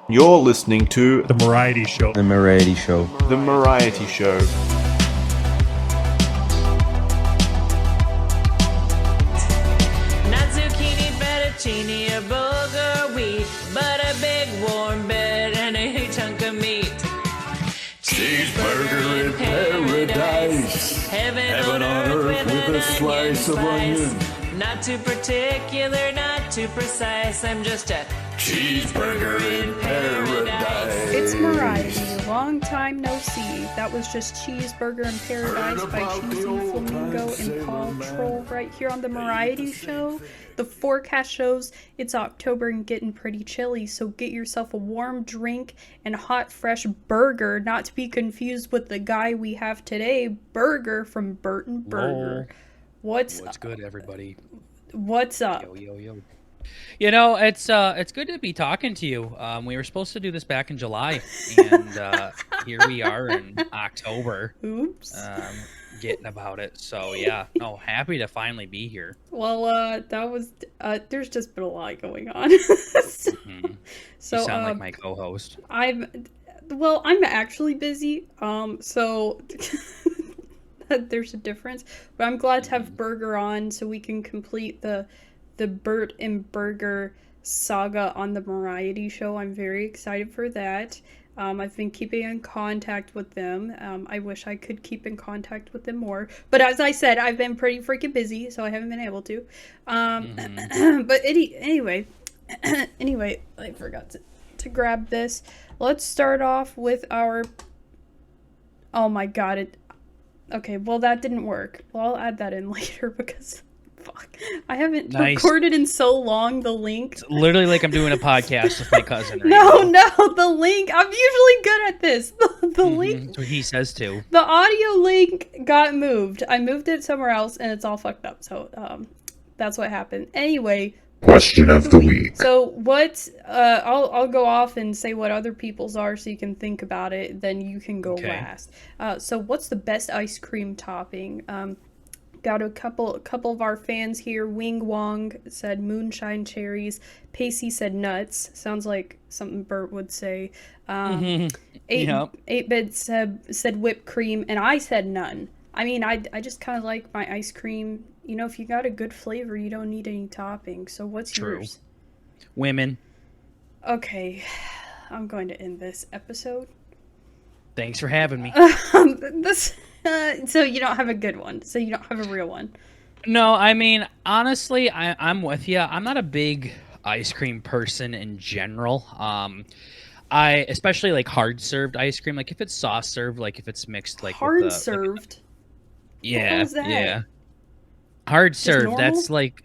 You're listening to The Mariety Show. The Mariety Show. The Mariety Show. Not zucchini, fettuccine, or bulgur wheat, but a big warm bed and a huge hunk of meat. Cheeseburger in paradise. Heaven on earth with a slice of onion. Not too particular, not too precise. I'm just a Cheeseburger in paradise. It's Mariety. Long time no see. That was just Cheeseburger in Paradise by Cheesy Flamingo and Paul Troll right here on the Mariety Show. The forecast shows it's October and getting pretty chilly, so get yourself a warm drink and hot fresh burger, not to be confused with the guy we have today, Burger from BurtnBurger. What's good, everybody? What's up? Yo. You know, it's good to be talking to you. We were supposed to do this back in July, and here we are in October. Oops. Getting about it. So yeah, no, happy to finally be here. Well, that was there's just been a lot going on. So You sound like my co-host. I'm actually busy. So there's a difference, but I'm glad to have Burger on so we can complete the Burt and Burger saga on the Mariety Show. I'm very excited for that. I've been keeping in contact with them. I wish I could keep in contact with them more. But as I said, I've been pretty freaking busy, so I haven't been able to. But anyway, I forgot to grab this. Let's start off with our... Oh my god, okay, well that didn't work. Well, I'll add that in later because... Fuck. I haven't recorded in so long the link. It's literally like I'm doing a podcast with my cousin. Right No, now. the link. I'm usually good at this. The link. That's what he says too. The audio link got moved. I moved it somewhere else and it's all fucked up. So that's what happened. Anyway. Question of the week. So what, I'll go off and say what other people's are so you can think about it. Then you can go last. So what's the best ice cream topping? Got a couple of our fans here. Wing Wong said moonshine cherries. Pacey said nuts. Sounds like something Bert would say. 8-bit said whipped cream, and I said none. I mean, I just kind of like my ice cream. You know, if you got a good flavor, you don't need any topping. So what's yours? Women. Okay, I'm going to end this episode. Thanks for having me. So you don't have a good one. So you don't have a real one. No, I mean, honestly, I'm with you. I'm not a big ice cream person in general. I especially like hard served ice cream. Like if it's soft served, like if it's mixed, like hard served. Yeah, what was that? yeah. Hard served. That's like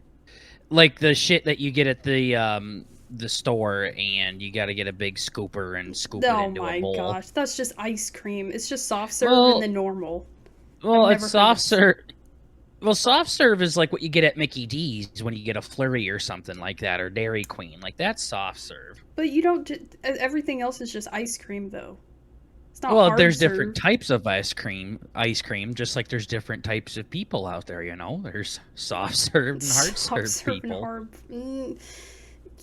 the shit that you get at the store, and you got to get a big scooper and scoop it into a bowl. Oh my gosh, that's just ice cream. It's just soft serve and the normal. Well, it's soft serve. Well, soft serve is like what you get at Mickey D's when you get a flurry or something like that, or Dairy Queen. Like that's soft serve. But you don't. Everything else is just ice cream, though. It's not. Well, there's different types of ice cream. Just like there's different types of people out there. You know, there's soft served and hard served people.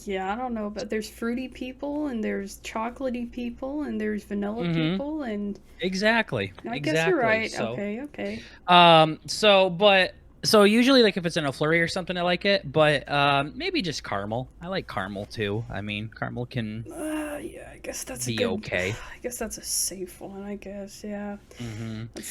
Yeah, I don't know, but there's fruity people, and there's chocolatey people, and there's vanilla people, and... Exactly. I guess you're right. So, okay. So usually, like, if it's in a flurry or something, I like it, but maybe just caramel. I like caramel, too. I mean, caramel can yeah, I guess that's okay. I guess that's a safe one, I guess, yeah.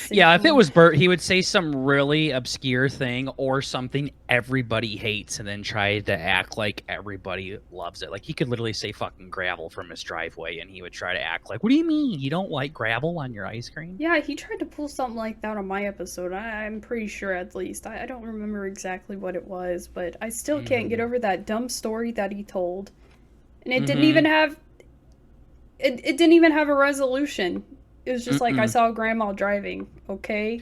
Yeah, if it was Bert, he would say some really obscure thing or something everybody hates and then try to act like everybody loves it. Like, he could literally say fucking gravel from his driveway, and he would try to act like, what do you mean? You don't like gravel on your ice cream? Yeah, he tried to pull something like that on my episode. I'm pretty sure, at least. I don't remember exactly what it was, but I still can't get over that dumb story that he told. And it didn't even have... It didn't even have a resolution. It was just like, I saw grandma driving, okay?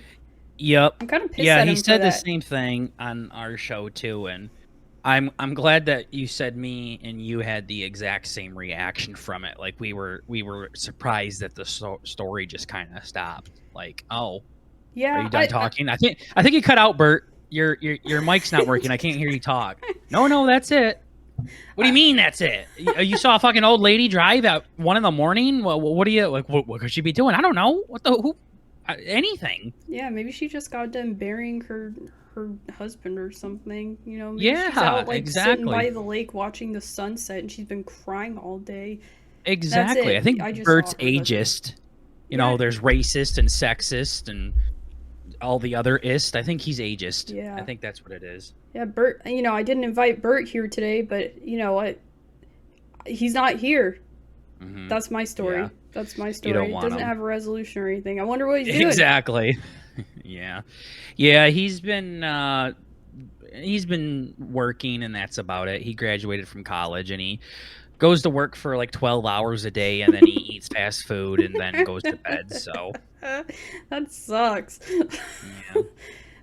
Yep. I'm kind of pissed at him he said for the that. same thing on our show, too, and I'm glad that you said me and you had the exact same reaction from it. Like, we were surprised that the story just kind of stopped. Like, oh, yeah, are you done talking? I think you cut out, Bert. Your mic's not working. I can't hear you talk. No, that's it. What do you mean that's it? You saw a fucking old lady drive at 1 a.m? What do you like? What could she be doing? I don't know. What the who? Anything? Yeah, maybe she just got done burying her husband or something. You know, maybe Yeah, she's out like sitting by exactly. the lake watching the sunset, and she's been crying all day. That's Exactly. I it. think I just Bert's saw her husband. ageist. You Yeah. know, there's racist and sexist and all the other ist. I think he's ageist. Yeah. I think that's what it is. Yeah, Bert. You know, I didn't invite Bert here today, but you know what? He's not here. Mhm. That's my story. Yeah. That's my You story. don't It want doesn't him. have a resolution or anything. I wonder what he's doing. Exactly. Yeah. Yeah, he's been working and that's about it. He graduated from college and he goes to work for like 12 hours a day and then he eats fast food and then goes to bed. So, That sucks. yeah.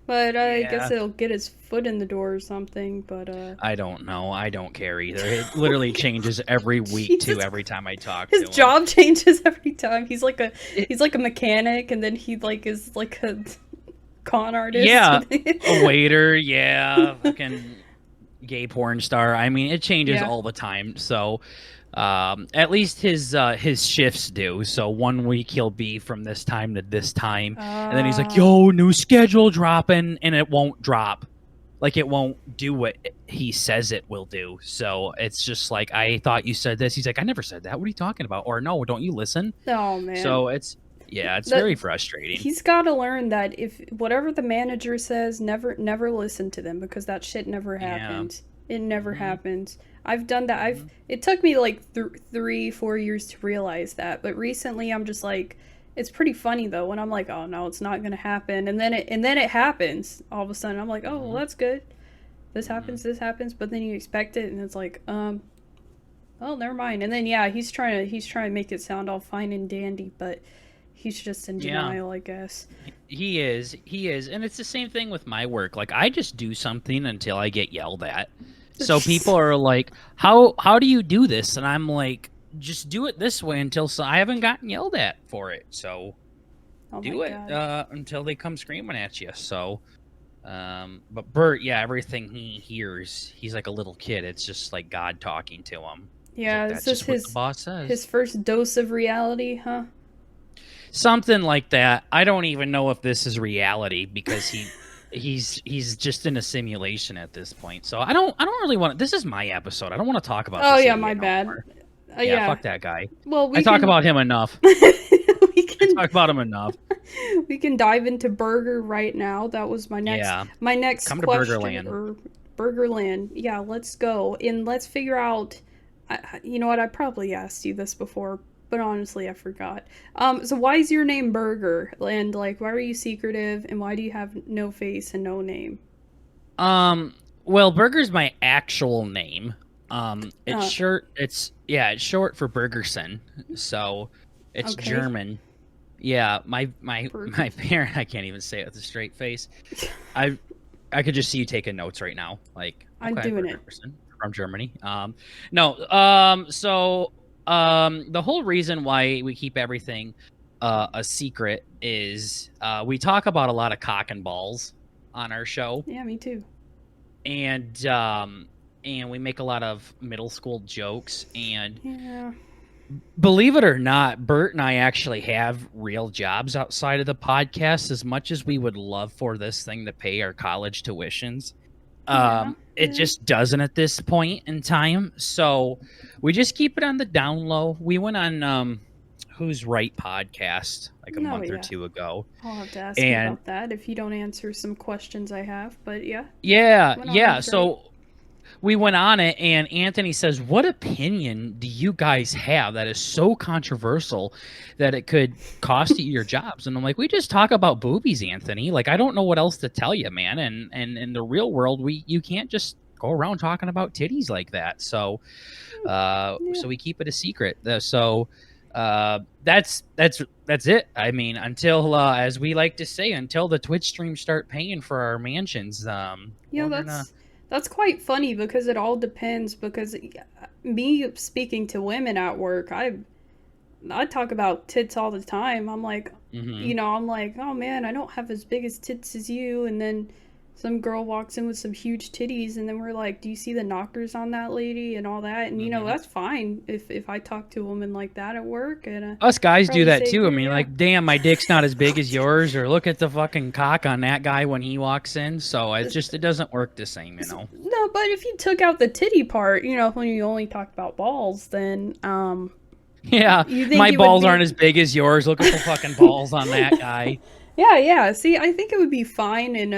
But I Yeah. guess it'll get his foot in the door or something. But I don't know. I don't care either. It literally changes every week too. Jesus. Every time I talk his to him. job changes every time. He's like a mechanic, and then he like is like a con artist. Yeah, a waiter. Yeah, fucking gay porn star. I mean, it changes Yeah. all the time. So, at least his shifts do. So 1 week he'll be from this time to this time, and then he's like, "Yo, new schedule dropping," and it won't drop. Like it won't do what he says it will do. So it's just like, I thought you said this. He's like, I never said that. What are you talking about? Or no, don't you listen? Oh man. So it's very frustrating. He's got to learn that if whatever the manager says, never listen to them, because that shit never happens. It never happens. I've done that. It took me like 3-4 years to realize that, but recently I'm just like, it's pretty funny though when I'm like, oh no, it's not gonna happen, and then it happens all of a sudden. I'm like, oh well, that's good. This happens, but then you expect it, and it's like, well, never mind. And then yeah, he's trying to make it sound all fine and dandy, but he's just in denial, I guess. He is, and it's the same thing with my work. Like I just do something until I get yelled at. So people are like, how do you do this? And I'm like, just do it this way until I haven't gotten yelled at for it. So do it until they come screaming at you. So, but Bert, yeah, everything he hears, he's like a little kid. It's just like God talking to him. Yeah, Like, this that's is just what his the boss says. his first dose of reality, huh? Something like that. I don't even know if this is reality because he's just in a simulation at this point. So I don't really want. This is my episode. I don't want to talk about. Oh this yeah, idiot my no bad. more. Yeah, Fuck that guy. Well, I talk about him enough. we can Talk about him enough. we can dive into Burger right now. That was my next Yeah. Come to question. Burgerland. Or Burgerland. Yeah, let's go and let's figure out. You know what? I probably asked you this before, but honestly, I forgot. So why is your name Burger? And like, why are you secretive? And why do you have no face and no name? Well, Burger's my actual name. It's short. It's short for Burgerson. So it's Okay. German. Yeah, my Burger. parent. I can't even say it with a straight face. I could just see you taking notes right now. Like I'm doing it. Burgerson from Germany. So the whole reason why we keep everything a secret is we talk about a lot of cock and balls on our show. Yeah, me too. And we make a lot of middle school jokes, and Yeah. believe it or not, Bert and I actually have real jobs outside of the podcast. As much as we would love for this thing to pay our college tuitions, it just doesn't at this point in time. So we just keep it on the down low. We went on Who's Right podcast like a month or two ago. I'll have to ask you about that if you don't answer some questions I have, but yeah. Yeah. So we went on it, and Anthony says, what opinion do you guys have that is so controversial that it could cost you your jobs? And I'm like, we just talk about boobies, Anthony. Like, I don't know what else to tell you, man. And in the real world, you can't just go around talking about titties like that. So so we keep it a secret. So that's it. I mean, until as we like to say, until the Twitch streams start paying for our mansions. That's quite funny because it all depends. Because me speaking to women at work, I talk about tits all the time. I'm like, you know, I'm like, oh man, I don't have as big as tits as you, and then some girl walks in with some huge titties, and then we're like, do you see the knockers on that lady and all that? And, you know, that's fine if I talk to a woman like that at work. And us guys do probably that say, too. I mean, yeah. like, damn, my dick's not as big as yours, or look at the fucking cock on that guy when he walks in. So it doesn't work the same, you know. No, but if you took out the titty part, you know, when you only talk about balls, then Yeah, You think my you would balls be- aren't as big as yours. Look at the fucking balls on that guy. yeah. See, I think it would be fine in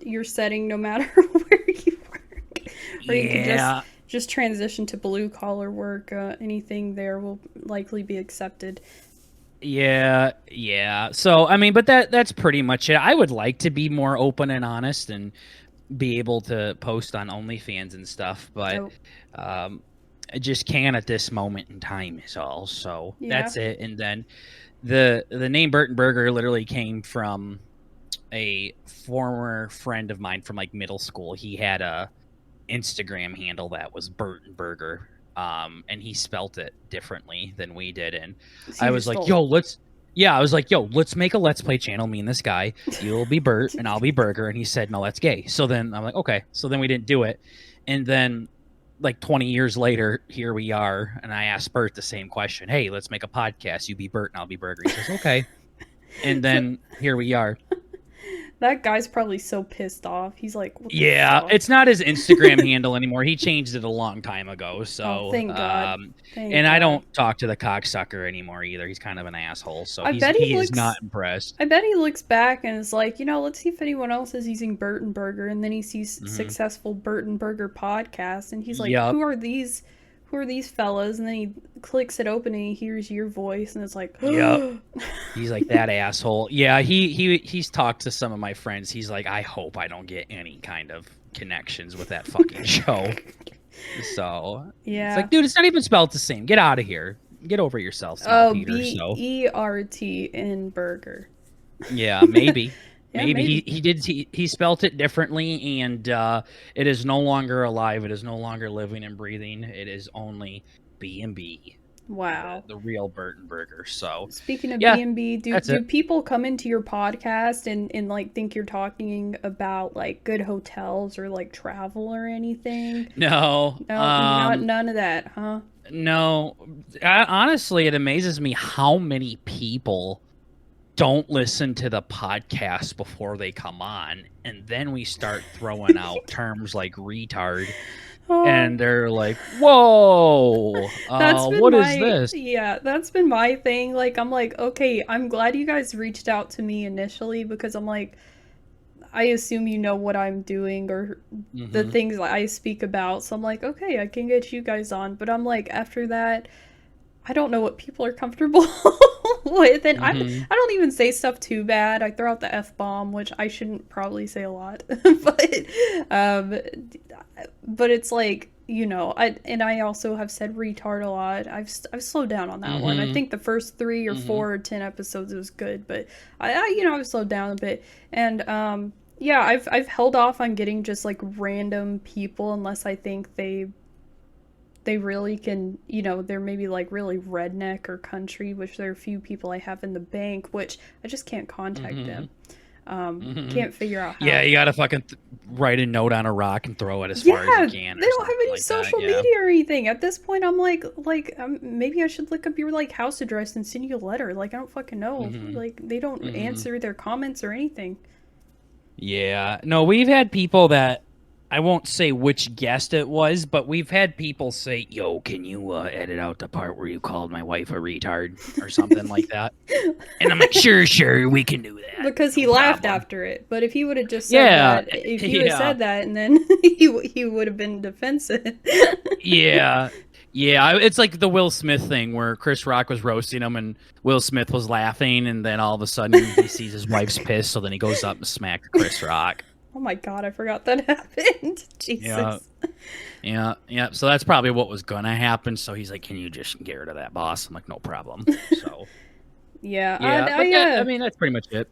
your setting, no matter where you work, or you Yeah. could just transition to blue collar work. Anything there will likely be accepted. Yeah. So I mean, but that's pretty much it. I would like to be more open and honest and be able to post on OnlyFans and stuff, but Oh. I just can't at this moment in time is all. So Yeah. that's it. And then the name BurtnBurger literally came from a former friend of mine from like middle school. He had a Instagram handle that was BurtnBurger. And he spelt it differently than we did. And So I you was just like, told- let's make a Let's Play channel, me and this guy. You'll be Bert and I'll be Burger. And he said, no, that's gay. So then I'm like, okay. So then we didn't do it. And then like 20 years later, here we are. And I asked Bert the same question. Hey, let's make a podcast. You be Bert and I'll be Burger. He says, okay. And then here we are. That guy's probably so pissed off. He's like, what the Yeah, fuck? it's not his Instagram handle anymore. He changed it a long time ago. So, Oh, thank God. Thank and I God. don't talk to the cocksucker anymore either. He's kind of an asshole. So I bet he he is looks- not impressed. I bet he looks back and is like, you know, let's see if anyone else is using BurtnBurger, and then he sees successful BurtnBurger podcast, and he's like, Yup. who are these fellas? And then he clicks it open and he hears your voice, and it's like, Yup. He's like that asshole. Yeah, he's talked to some of my friends. He's like, I hope I don't get any kind of connections with that fucking show. So yeah. it's like, dude, it's not even spelled the same. Get out of here. Get over yourself, small Oh, Peter. So BERT in burger. yeah, maybe. Yeah, maybe he spelt it differently, and it is no longer alive. It is no longer living and breathing. It is only B&B. Wow. The real BurtnBurger. So Speaking of Yeah, B&B, do that's it. people come into your podcast and like think you're talking about like good hotels or like travel or anything? no, No, none of that, huh? no. Honestly, it amazes me how many people don't listen to the podcast before they come on, and then we start throwing out terms like retard. Oh, And they're like, "Whoa, what is this?" Yeah, that's been my thing. Like, I'm like, okay, I'm glad you guys reached out to me initially, because I'm like, I assume you know what I'm doing or the Mhm. things that I speak about. So I'm like, okay, I can get you guys on. But I'm like, after that, I don't know what people are comfortable with. And Mhm. I don't even say stuff too bad. I throw out the F-bomb, which I shouldn't probably say a lot. But it's like, you know, I also have said retard a lot. I've slowed down on that one. I Mhm. think the first 3 or 4 or 10 episodes it was good, but I've slowed down a bit. And yeah, I've held off on getting just like random people unless I think they really can, you know, they're maybe like really redneck or country, which there are a few people I have in the bank, which I just can't contact them. Can't figure out how. Yeah, you gotta fucking write a note on a rock and throw it as far as you can. They or don't have something any like social that, yeah. media or anything. At this point, I'm like, maybe I should look up your like house address and send you a letter. Like, I don't fucking know. Like, they don't answer their comments or anything. Yeah, no, we've had people that I won't say which guest it was, but we've had people say, "Yo, can you edit out the part where you called my wife a retard or something like that?" And I'm like, "Sure, we can do that." Because he No laughed problem. after it. But if he would have just said Yeah, that, if you had yeah. said that, and then he would have been defensive. Yeah. It's like the Will Smith thing where Chris Rock was roasting him and Will Smith was laughing, and then all of a sudden he sees his wife's pissed, so then he goes up and smacks Chris Rock. Oh my god, I forgot that happened. Jesus. Yeah. So that's probably what was gonna happen. So he's like, "Can you just get rid of that, boss?" I'm like, "No problem." So Yeah. I mean, that's pretty much it.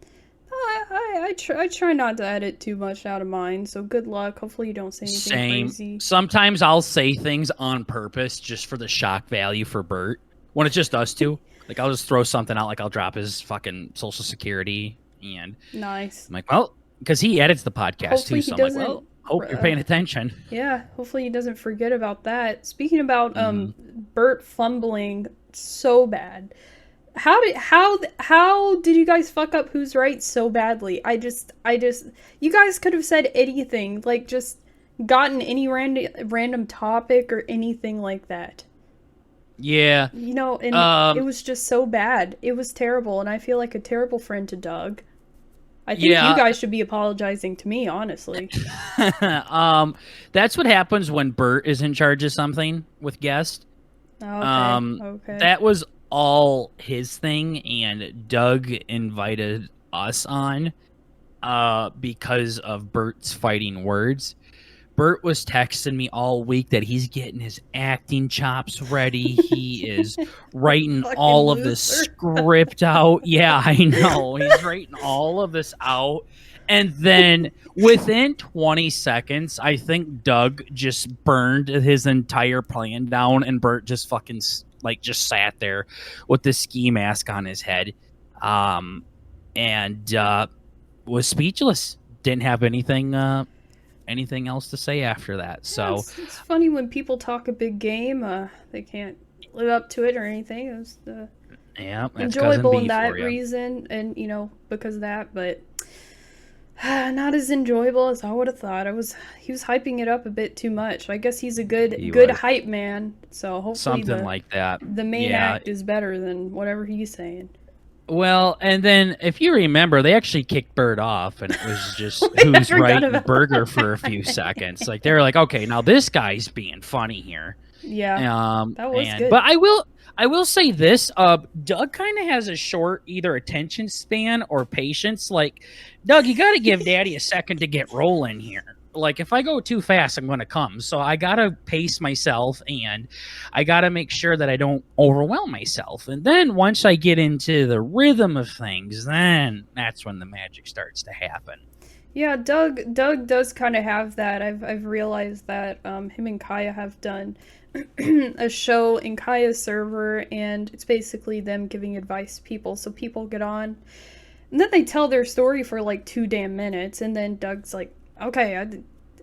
I try not to edit too much out of mine, so good luck. Hopefully you don't say anything Same. crazy. Sometimes I'll say things on purpose just for the shock value for Bert when it's just us two. Like I'll just throw something out, like I'll drop his fucking social security, and Nice. I'm like, "Well, because he edits the podcast Hopefully too. So he I'm like, well, hope you're paying attention. Yeah, hopefully he doesn't forget about that. Speaking about Bert fumbling so bad. How did you guys fuck up Who's Right so badly? I just you guys could have said anything, like just gotten any random topic or anything like that. Yeah. You know, and it was just so bad. It was terrible, and I feel like a terrible friend to Doug. I think you guys should be apologizing to me, honestly. That's what happens when Bert is in charge of something with guests. Okay. That was all his thing, and Doug invited us on because of Bert's fighting words. Bert was texting me all week that he's getting his acting chops ready. He is writing all of this script out. Yeah, I know. He's writing all of this out. And then within 20 seconds, I think Doug just burned his entire plan down, and Bert just fucking just sat there with the ski mask on his head and was speechless. Didn't have anything else to say after that. So it's funny when people talk a big game, they can't live up to it or anything. It was enjoyable in that reason, and because of that, but not as enjoyable as I would have thought. He was hyping it up a bit too much. I guess he's a good hype man, so hopefully something like that. The main act is better than whatever he's saying. Well, and then if you remember, they actually kicked Bert off, and it was just Who's Right and Burger for a few seconds. Like, they were like, okay, now this guy's being funny here. Yeah, that was good. But I will say this: Doug kind of has a short either attention span or patience. Like, Doug, you got to give Daddy a second to get rolling here. Like, if I go too fast, I'm going to come. So I got to pace myself, and I got to make sure that I don't overwhelm myself. And then once I get into the rhythm of things, then that's when the magic starts to happen. Yeah, Doug does kind of have that. I've realized that him and Kaya have done a show in Kaya's server, and it's basically them giving advice to people. So people get on, and then they tell their story for like 2 damn minutes, and then Doug's like, okay,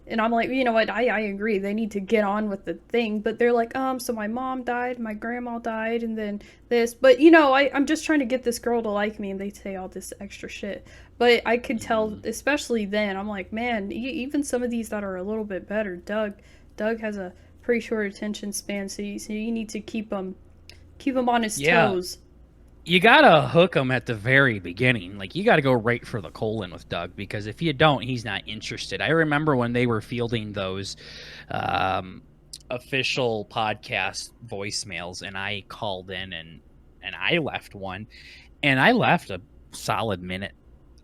and I'm like, you know what, I agree, they need to get on with the thing, but they're like, so my mom died, my grandma died, and then this, but I'm just trying to get this girl to like me, and they say all this extra shit, but I could tell, especially then, I'm like, man, even some of these that are a little bit better, Doug has a pretty short attention span, so you need to keep him on his toes. You gotta hook him at the very beginning. Like, you gotta go right for the colon with Doug, because if you don't, he's not interested. I remember when they were fielding those official podcast voicemails, and I called in and I left one, and I left a solid minute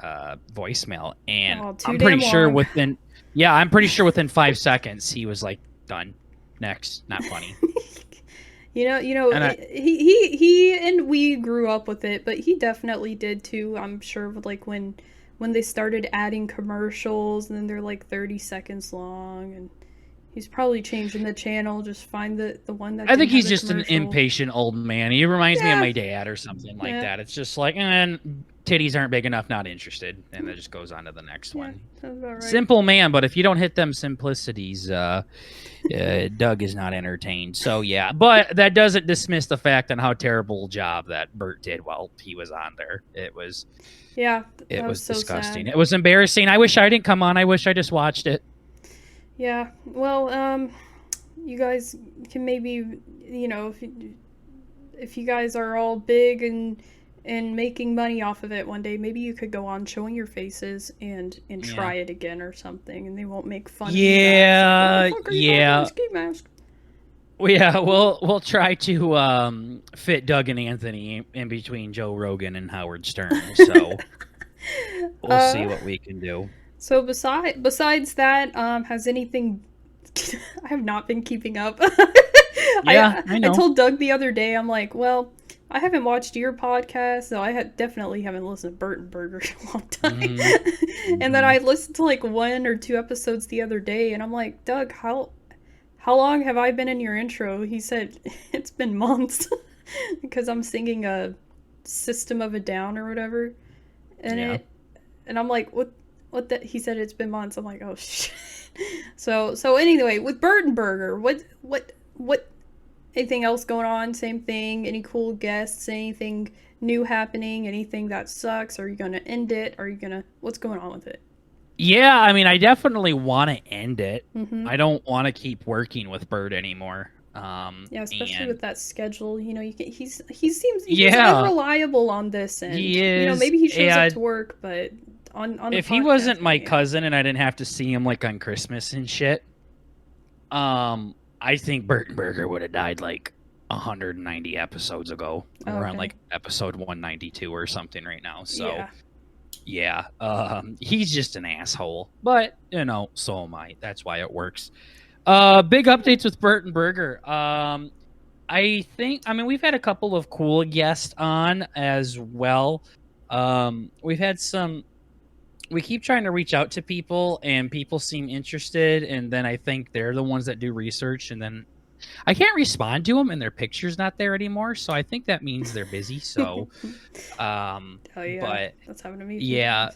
voicemail, and I'm pretty sure within 5 seconds he was like, done, next, not funny. He and we grew up with it, but he definitely did too. I'm sure, like when they started adding commercials, and then they're like 30 seconds long, and he's probably changing the channel. Just find the one that. I think he's just an impatient old man. He reminds me of my dad or something like that. It's just like, titties aren't big enough, not interested, and it just goes on to the next one. Sounds about right. Simple man, but if you don't hit them simplicities, Doug is not entertained. So yeah, but that doesn't dismiss the fact on how terrible job that Bert did while he was on there. It was so disgusting. sad. It was embarrassing. I wish I didn't come on. I wish I just watched it. Yeah, well, you guys can maybe, if you guys are all big and making money off of it one day, maybe you could go on showing your faces and try it again or something, and they won't make fun of you guys. We'll try to fit Doug and Anthony in between Joe Rogan and Howard Stern, so we'll see what we can do. So besides that, has anything... I have not been keeping up. I know. I told Doug the other day, I'm like, well, I haven't watched your podcast, so I definitely haven't listened to BurtnBurger in a long time. Mm-hmm. And then I listened to like 1 or 2 episodes the other day, and I'm like, Doug, how long have I been in your intro? He said, it's been months, because I'm singing a System of a Down or whatever. And I'm like, what? what the, he said it's been months. I'm like, oh shit. So anyway, with BurtnBurger, what anything else going on? Same thing? Any cool guests? Anything new happening? Anything that sucks? Are you gonna end it? Are you gonna, what's going on with it? Yeah, I mean, I definitely want to end it. Mm-hmm. I don't want to keep working with Burt anymore. Yeah, especially and with that schedule. You know, he seems Yeah. unreliable on this end. He You know, is, maybe he shows up and to work, but on the if he podcast, wasn't my yeah. cousin and I didn't have to see him like on Christmas and shit, I think BurtnBurger would have died like 190 episodes ago. Oh, We're on okay. like episode 192 or something right now. So Yeah. yeah, he's just an asshole. But you know, so am I. That's why it works. Big updates with BurtnBurger. I mean, we've had a couple of cool guests on as well. We've had some. We keep trying to reach out to people, and people seem interested, and then I think they're the ones that do research, and then I can't respond to them, and their picture's not there anymore. So I think that means they're busy. So, Oh yeah. but That's happened to me. yeah.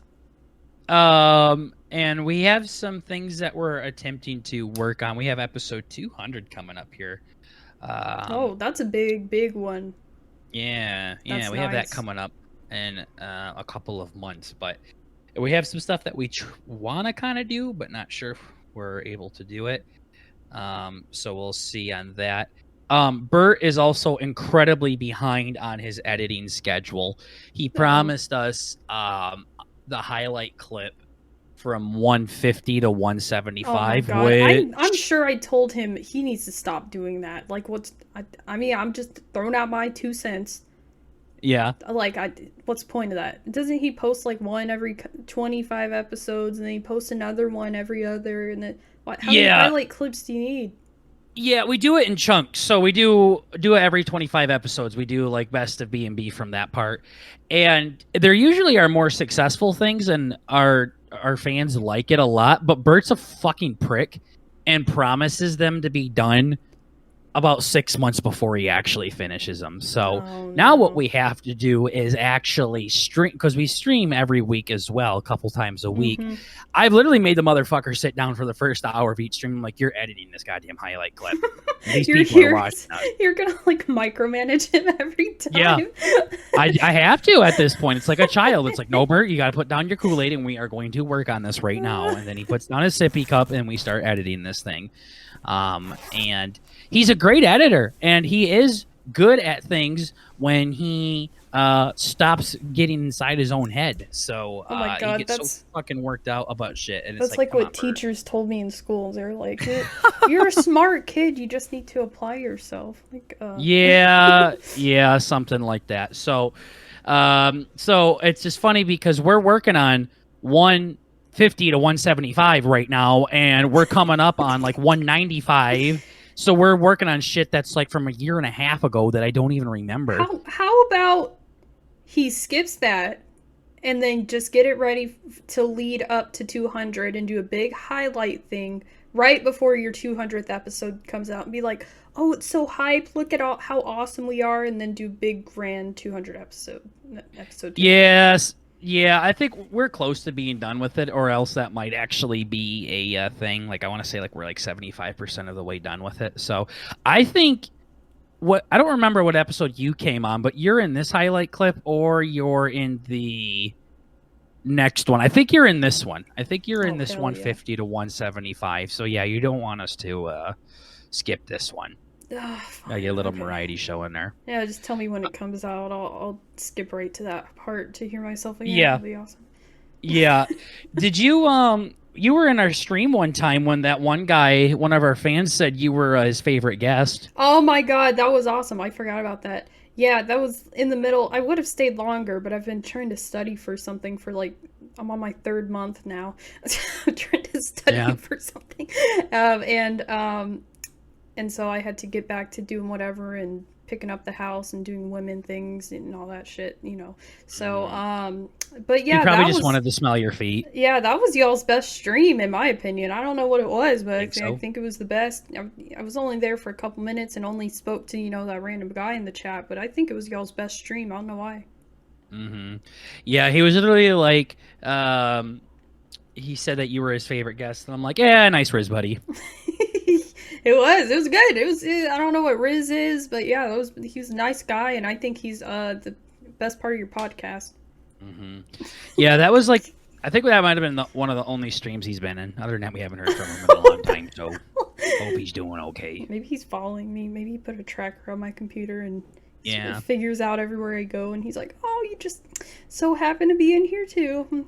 And we have some things that we're attempting to work on. We have episode 200 coming up here. Oh, that's a big one. Yeah, That's we have that nice. coming up in a couple of months. But we have some stuff that we want to kind of do, but not sure if we're able to do it. So we'll see on that. Burt is also incredibly behind on his editing schedule. He promised us the highlight clip from 150 to 175. Oh my god, which... I'm sure I told him he needs to stop doing that. Like, I mean, I'm just throwing out my 2 cents. Yeah. Like, what's the point of that? Doesn't he post like one every 25 episodes, and then he posts another one every other, and then how many highlight clips do you need? Yeah, we do it in chunks. So we do it every 25 episodes. We do like best of B&B from that part. And there usually are more successful things, and our fans like it a lot, but Bert's a fucking prick and promises them to be done about 6 months before he actually finishes them. So now what we have to do is actually stream, because we stream every week as well, a couple times a week. Mm-hmm. I've literally made the motherfucker sit down for the first hour of each stream. I'm like, you're editing this goddamn highlight clip. These people are watching us. You're gonna like micromanage him every time. Yeah, I have to at this point. It's like a child. It's like, no, Bert, you got to put down your Kool-Aid, and we are going to work on this right now. And then he puts down his sippy cup, and we start editing this thing. And he's a great editor, and he is good at things when he stops getting inside his own head. So oh my God, he gets so fucking worked out about shit. And that's it's like what teachers told me in school. They're like, you're a smart kid, you just need to apply yourself. Like, yeah, something like that. So so it's just funny because we're working on 150 to 175 right now, and we're coming up on like 195. So we're working on shit that's like from a year and a half ago that I don't even remember. How about he skips that and then just get it ready to lead up to 200 and do a big highlight thing right before your 200th episode comes out and be like, oh, it's so hyped, look at how awesome we are, and then do big grand 200 episode 200. Yes. Yeah, I think we're close to being done with it, or else that might actually be a thing. Like, I want to say like we're like 75% of the way done with it. So I think I don't remember what episode you came on, but you're in this highlight clip or you're in the next one. I think you're in this one. I think you're in this 150 to 175. So yeah, you don't want us to skip this one. I get a little Mariety show in there. Yeah, just tell me when it comes out. I'll skip right to that part to hear myself again. Yeah, that'd be awesome. Yeah. Did you you were in our stream one time when that one guy, one of our fans, said you were his favorite guest. Oh my God, that was awesome. I forgot about that. Yeah, that was in the middle. I would have stayed longer, but I've been trying to study for something for like, I'm on my 3rd month now. I'm trying to study for something. And so I had to get back to doing whatever and picking up the house and doing women things and all that shit, you know. So, but yeah, you probably just wanted to smell your feet. Yeah, that was y'all's best stream, in my opinion. I don't know what it was, but I so. think it was the best. I was only there for a couple minutes and only spoke to, you know, that random guy in the chat, but I think it was y'all's best stream. I don't know why. Yeah, he was literally like, he said that you were his favorite guest, and I'm like, yeah, nice Riz, buddy. It was good. I don't know what Riz is, but yeah, he was a nice guy, and I think he's the best part of your podcast. Yeah, that was like, I think that might have been one of the only streams he's been in. Other than that, we haven't heard from him in a long time, so hope he's doing okay. Maybe he's following me. Maybe he put a tracker on my computer and Yeah. figures out everywhere I go, and he's like, oh, you just so happen to be in here too.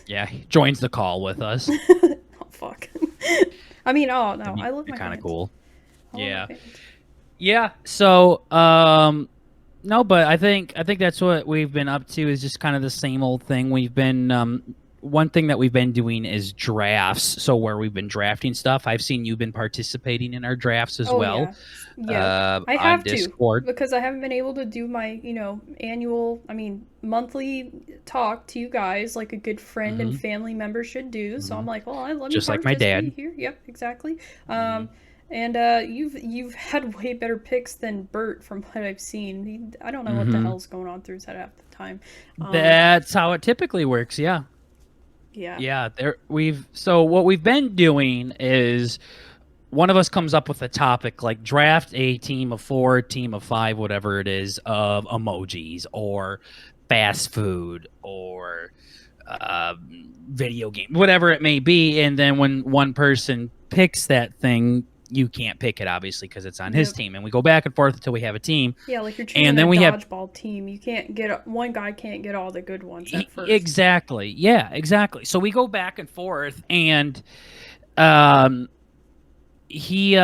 Yeah, he joins the call with us. Oh, fuck. I mean, oh, no, I love my kind of fans. cool. I love Yeah. my fans. Yeah, so no, but I think that's what we've been up to, is just kind of the same old thing. We've been one thing that we've been doing is drafts. So where we've been drafting stuff. I've seen you've been participating in our drafts as well. Yeah, I have on Discord. to, because I haven't been able to do my, monthly talk to you guys like a good friend and family member should do. So I'm like, well, let me Just like my dad. participate here. Yep, exactly. And you've had way better picks than Burt from what I've seen. I don't know what the hell's going on through his head half the time. That's how it typically works. Yeah. Yeah. Yeah, so what we've been doing is one of us comes up with a topic, like draft a team of 4, team of 5, whatever it is, of emojis or fast food or video game, whatever it may be. And then when one person picks that thing, you can't pick it, obviously, because it's on his team. And we go back and forth until we have a team. Yeah, like you're choosing a dodgeball team. You can't get one guy can't get all the good ones at first. Exactly. Yeah, exactly. So we go back and forth, and he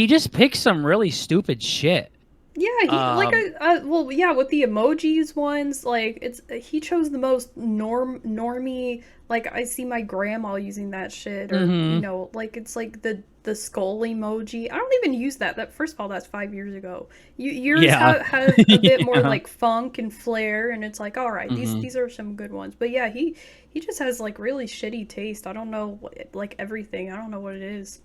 just picks some really stupid shit. Yeah, with the emojis ones, like he chose the most normie. Like I see my grandma using that shit, or like it's like the skull emoji. I don't even use that. That, first of all, that's 5 years ago. Yours have a bit more like funk and flair, and it's like, all right, these are some good ones. But yeah, he just has like really shitty taste. I don't know, like everything. I don't know what it is.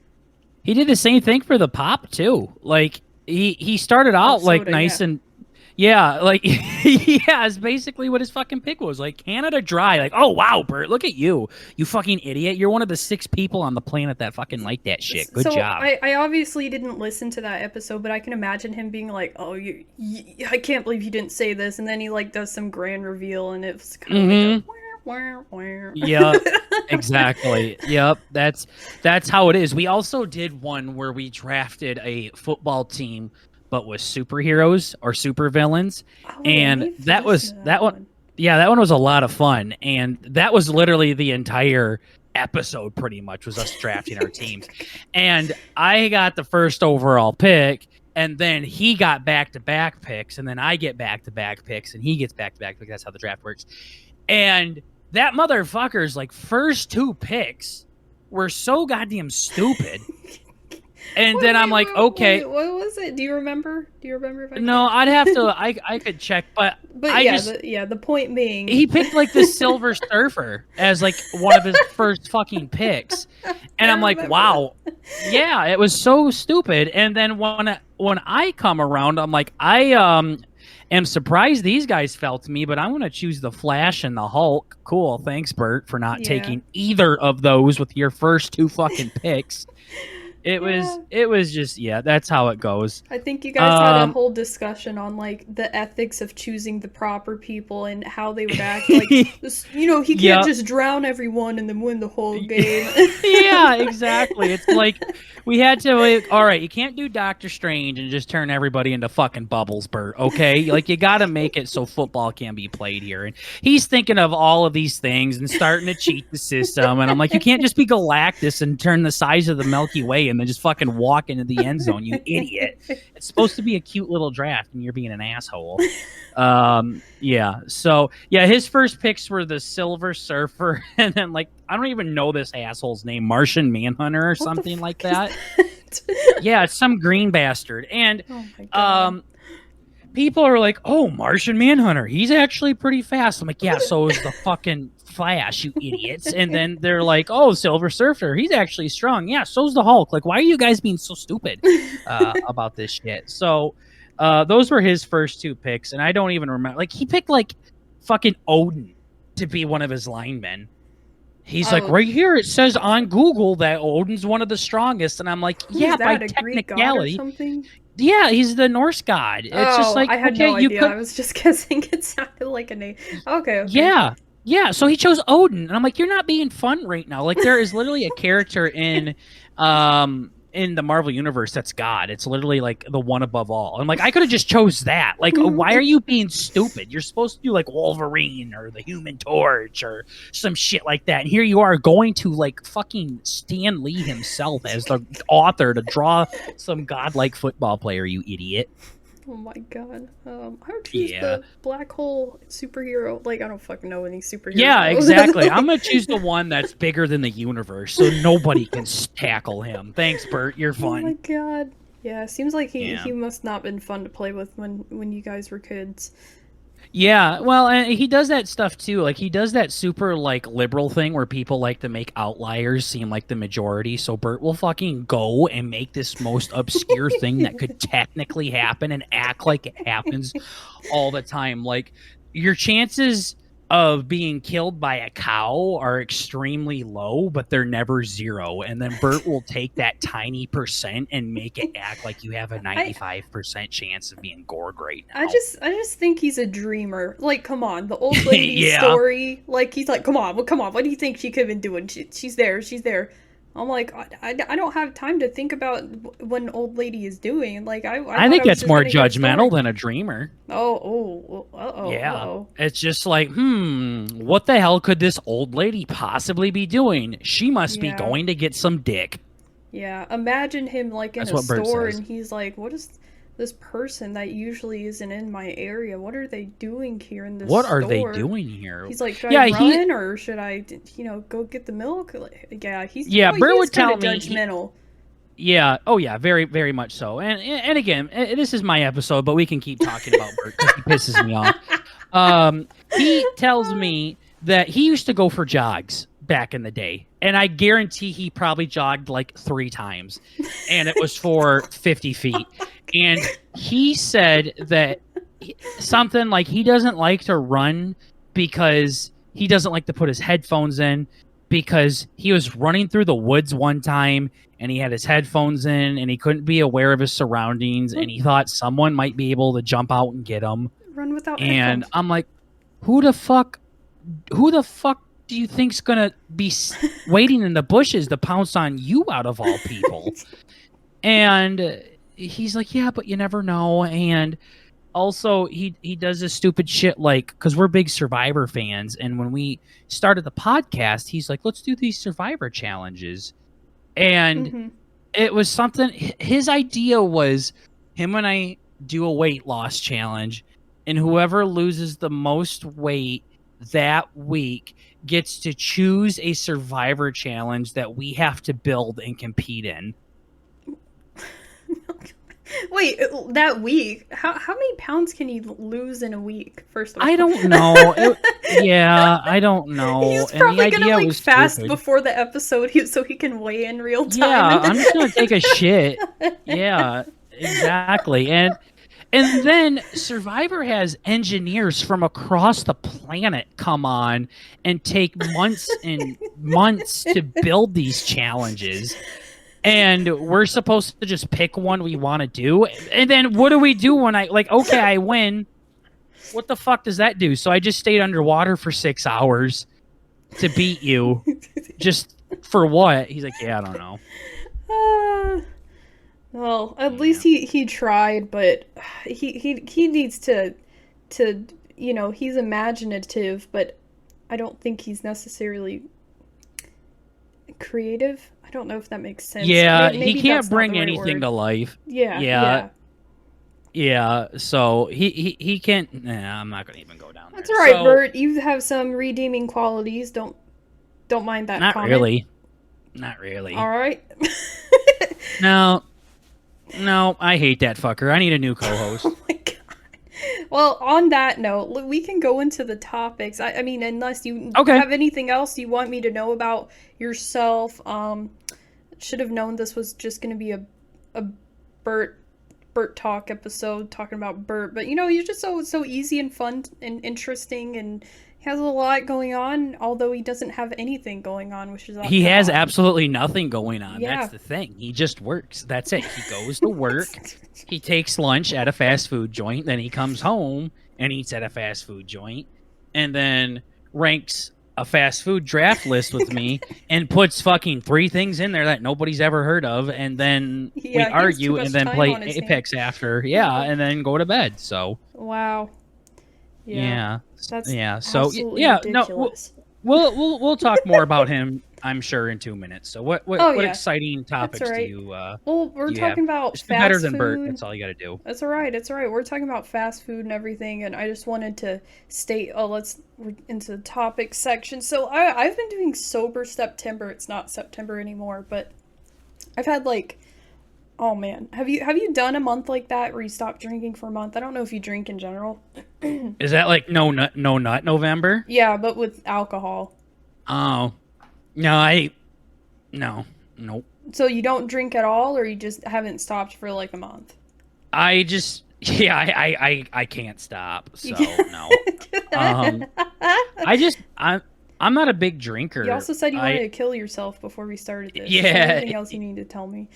He did the same thing for the pop too. Like he started out like nice and like it's basically what his fucking pick was. Like Canada Dry. Like, oh wow, Bert, look at you fucking idiot. You're one of the 6 people on the planet that fucking like that shit. Good job. I obviously didn't listen to that episode, but I can imagine him being like, oh, I can't believe you didn't say this, and then he like does some grand reveal, and it's kind of like Yep, exactly. Yep, that's how it is. We also did one where we drafted a football team, but with superheroes or supervillains, and that one. Yeah, that one was a lot of fun, and that was literally the entire episode. Pretty much was us drafting our teams, and I got the first overall pick. And then he got back-to-back picks, and then I get back-to-back picks, and he gets back-to-back picks. That's how the draft works. And that motherfucker's like first 2 picks were so goddamn stupid. And then I'm like, okay, what was it? Do you remember? If I no, I'd have to. I could check, but the point being, he picked like the Silver Surfer as like one of his first fucking picks, and I'm like, wow, yeah, it was so stupid. And then when I come around, I'm like, I am surprised these guys fell to me, but I'm going to choose the Flash and the Hulk. Cool. Thanks, Bert, for not taking either of those with your first 2 fucking picks. It was just, that's how it goes. I think you guys had a whole discussion on like the ethics of choosing the proper people and how they would act. Like, he can't just drown everyone and then win the whole game. Yeah, exactly. It's like we had to, like, all right, you can't do Doctor Strange and just turn everybody into fucking bubbles, Bert, okay? Like, you got to make it so football can be played here. And he's thinking of all of these things and starting to cheat the system. And I'm like, you can't just be Galactus and turn the size of the Milky Way and then just fucking walk into the end zone, you idiot. It's supposed to be a cute little draft, and you're being an asshole. So his first picks were the Silver Surfer, and then like I don't even know this asshole's name, Martian Manhunter or something like that. Yeah, it's some green bastard. And people are like, oh, Martian Manhunter, he's actually pretty fast. I'm like, yeah, so is the fucking Flash, you idiots. And then they're like, oh, Silver Surfer, he's actually strong. Yeah, so's the Hulk. Like, why are you guys being so stupid about this shit? So those were his first 2 picks, and I don't even remember. Like, he picked like fucking Odin to be one of his linemen. He's like, right here it says on Google that Odin's one of the strongest, and I'm like, yeah, by a Greek god or technicality, something? yeah, he's the Norse god. It's just like, I had okay, no you idea. could, I was just guessing. It sounded like a name. Okay. yeah, yeah. So he chose Odin, and I'm like, you're not being fun right now. Like, there is literally a character in the Marvel universe that's God. It's literally like the one above all. I'm like, I could have just chose that. Like, why are you being stupid? You're supposed to do like Wolverine or the Human Torch or some shit like that. And here you are going to like fucking Stan Lee himself as the author to draw some godlike football player, you idiot. Oh my god. I would choose the black hole superhero. Like, I don't fucking know any superheroes. Yeah, exactly. I'm going to choose the one that's bigger than the universe so nobody can tackle him. Thanks, Bert. You're fun. Oh my god. Yeah, seems like he must not been fun to play with when you guys were kids. Yeah, well, and he does that stuff too. Like, he does that super, like, liberal thing where people like to make outliers seem like the majority. So Bert will fucking go and make this most obscure thing that could technically happen and act like it happens all the time. Like, your chances of being killed by a cow are extremely low, but they're never zero. And then Bert will take that tiny percent and make it act like you have a 95% chance of being gored right now. I just think he's a dreamer. Like, come on, the old lady story. Like, he's like, come on, what do you think she could have been doing? She's there. I'm like, I don't have time to think about what an old lady is doing. Like, I think that's more judgmental than a dreamer. Yeah. It's just like, what the hell could this old lady possibly be doing? She must be going to get some dick. Yeah, imagine him like in a store and he's like, what is this person that usually isn't in my area? What are they doing here in this store? What are they doing here? He's like, should I run or should I, go get the milk? Yeah, Bert would tell me judgmental. Yeah. Oh, yeah. Very, very much so. And again, this is my episode, but we can keep talking about Bert because he pisses me off. He tells me that he used to go for jogs back in the day, and I guarantee he probably jogged like 3 times, and it was for 50 feet. And he said that something like he doesn't like to run because he doesn't like to put his headphones in, because he was running through the woods one time and he had his headphones in and he couldn't be aware of his surroundings and he thought someone might be able to jump out and get him. Run without And headphones. I'm like, who the fuck do you think's gonna be waiting in the bushes to pounce on you out of all people? And he's like, yeah, but you never know. And also he does this stupid shit, like, because we're big Survivor fans, and when we started the podcast, he's like, let's do these Survivor challenges. And it was something, his idea was him and I do a weight loss challenge, and whoever loses the most weight that week gets to choose a Survivor challenge that we have to build and compete in. Wait, that week? How many pounds can you lose in a week? First of all, I don't know. I don't know. He's probably gonna fast stupid. before the episode so he can weigh in real time. Yeah, I'm just gonna take a shit. Yeah, exactly. And then Survivor has engineers from across the planet come on and take months and months to build these challenges. And we're supposed to just pick one we want to do. And then what do we do when okay, I win. What the fuck does that do? So I just stayed underwater for 6 hours to beat you. Just for what? He's like, yeah, I don't know. Well, at least he tried, but he needs to he's imaginative, but I don't think he's necessarily creative. I don't know if that makes sense. Yeah, maybe he can't bring anything to life. Yeah. So he can't. Nah, I'm not gonna even go down there. That's all right, Bert. You have some redeeming qualities. Don't mind that. Not comment. really. Not really. All right. No, I hate that fucker. I need a new co-host. Oh my god. Well, on that note, we can go into the topics. I mean, unless you have anything else you want me to know about yourself. Should have known this was just going to be a Bert Burt Talk episode talking about Burt, but you know, he's just so easy and fun and interesting, and he has a lot going on, although he doesn't have anything going on, which is He has odd. absolutely nothing going on. Yeah. That's the thing. He just works. That's it. He goes to work. He takes lunch at a fast food joint. Then he comes home and eats at a fast food joint. And then ranks a fast food draft list with me and puts fucking 3 things in there that nobody's ever heard of. And then Yeah, we he has too argue much and then time play on his Apex after. Yeah. And then go to bed. So, Wow. yeah. That's Yeah. So, absolutely yeah. ridiculous. No, we'll talk more about him, I'm sure, in 2 minutes. So what yeah. exciting topics That's right. do you Well, we're you talking about just fast better than food. Bert, that's all you got to do. That's all right. It's all right. We're talking about fast food and everything, and I just wanted to state. We're into the topic section. So I've been doing sober September. It's not September anymore, but I've had like, oh man, have you done a month like that where you stop drinking for a month? I don't know if you drink in general. Is that like no nut November? Yeah, but with alcohol. Oh, no, nope. So you don't drink at all, or you just haven't stopped for like a month? I just I can't stop. So no. I'm not a big drinker. You also said you wanted to kill yourself before we started this. Yeah. Is there anything else you need to tell me?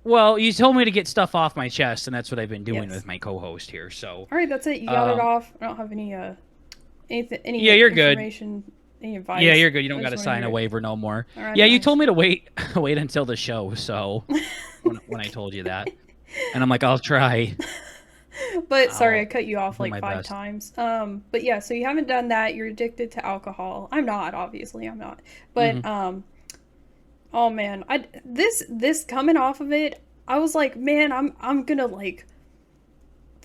Well, you told me to get stuff off my chest, and that's what I've been doing Yes. with my co-host here. So All right, that's it. You got it off. I don't have any any Yeah, you're good. information, any advice. yeah, you're good. You don't I got to just wanna sign hear a it. waiver no more. All right, Yeah, you nice. told me to wait until the show. So when I told you that, and I'm like, I'll try. But sorry, I I'll cut you off do like my 5 best. times. But yeah, so you haven't done that. You're addicted to alcohol. I'm not, obviously, I'm not. But Mm-hmm. oh man, this coming off of it, I was like, man, I'm gonna like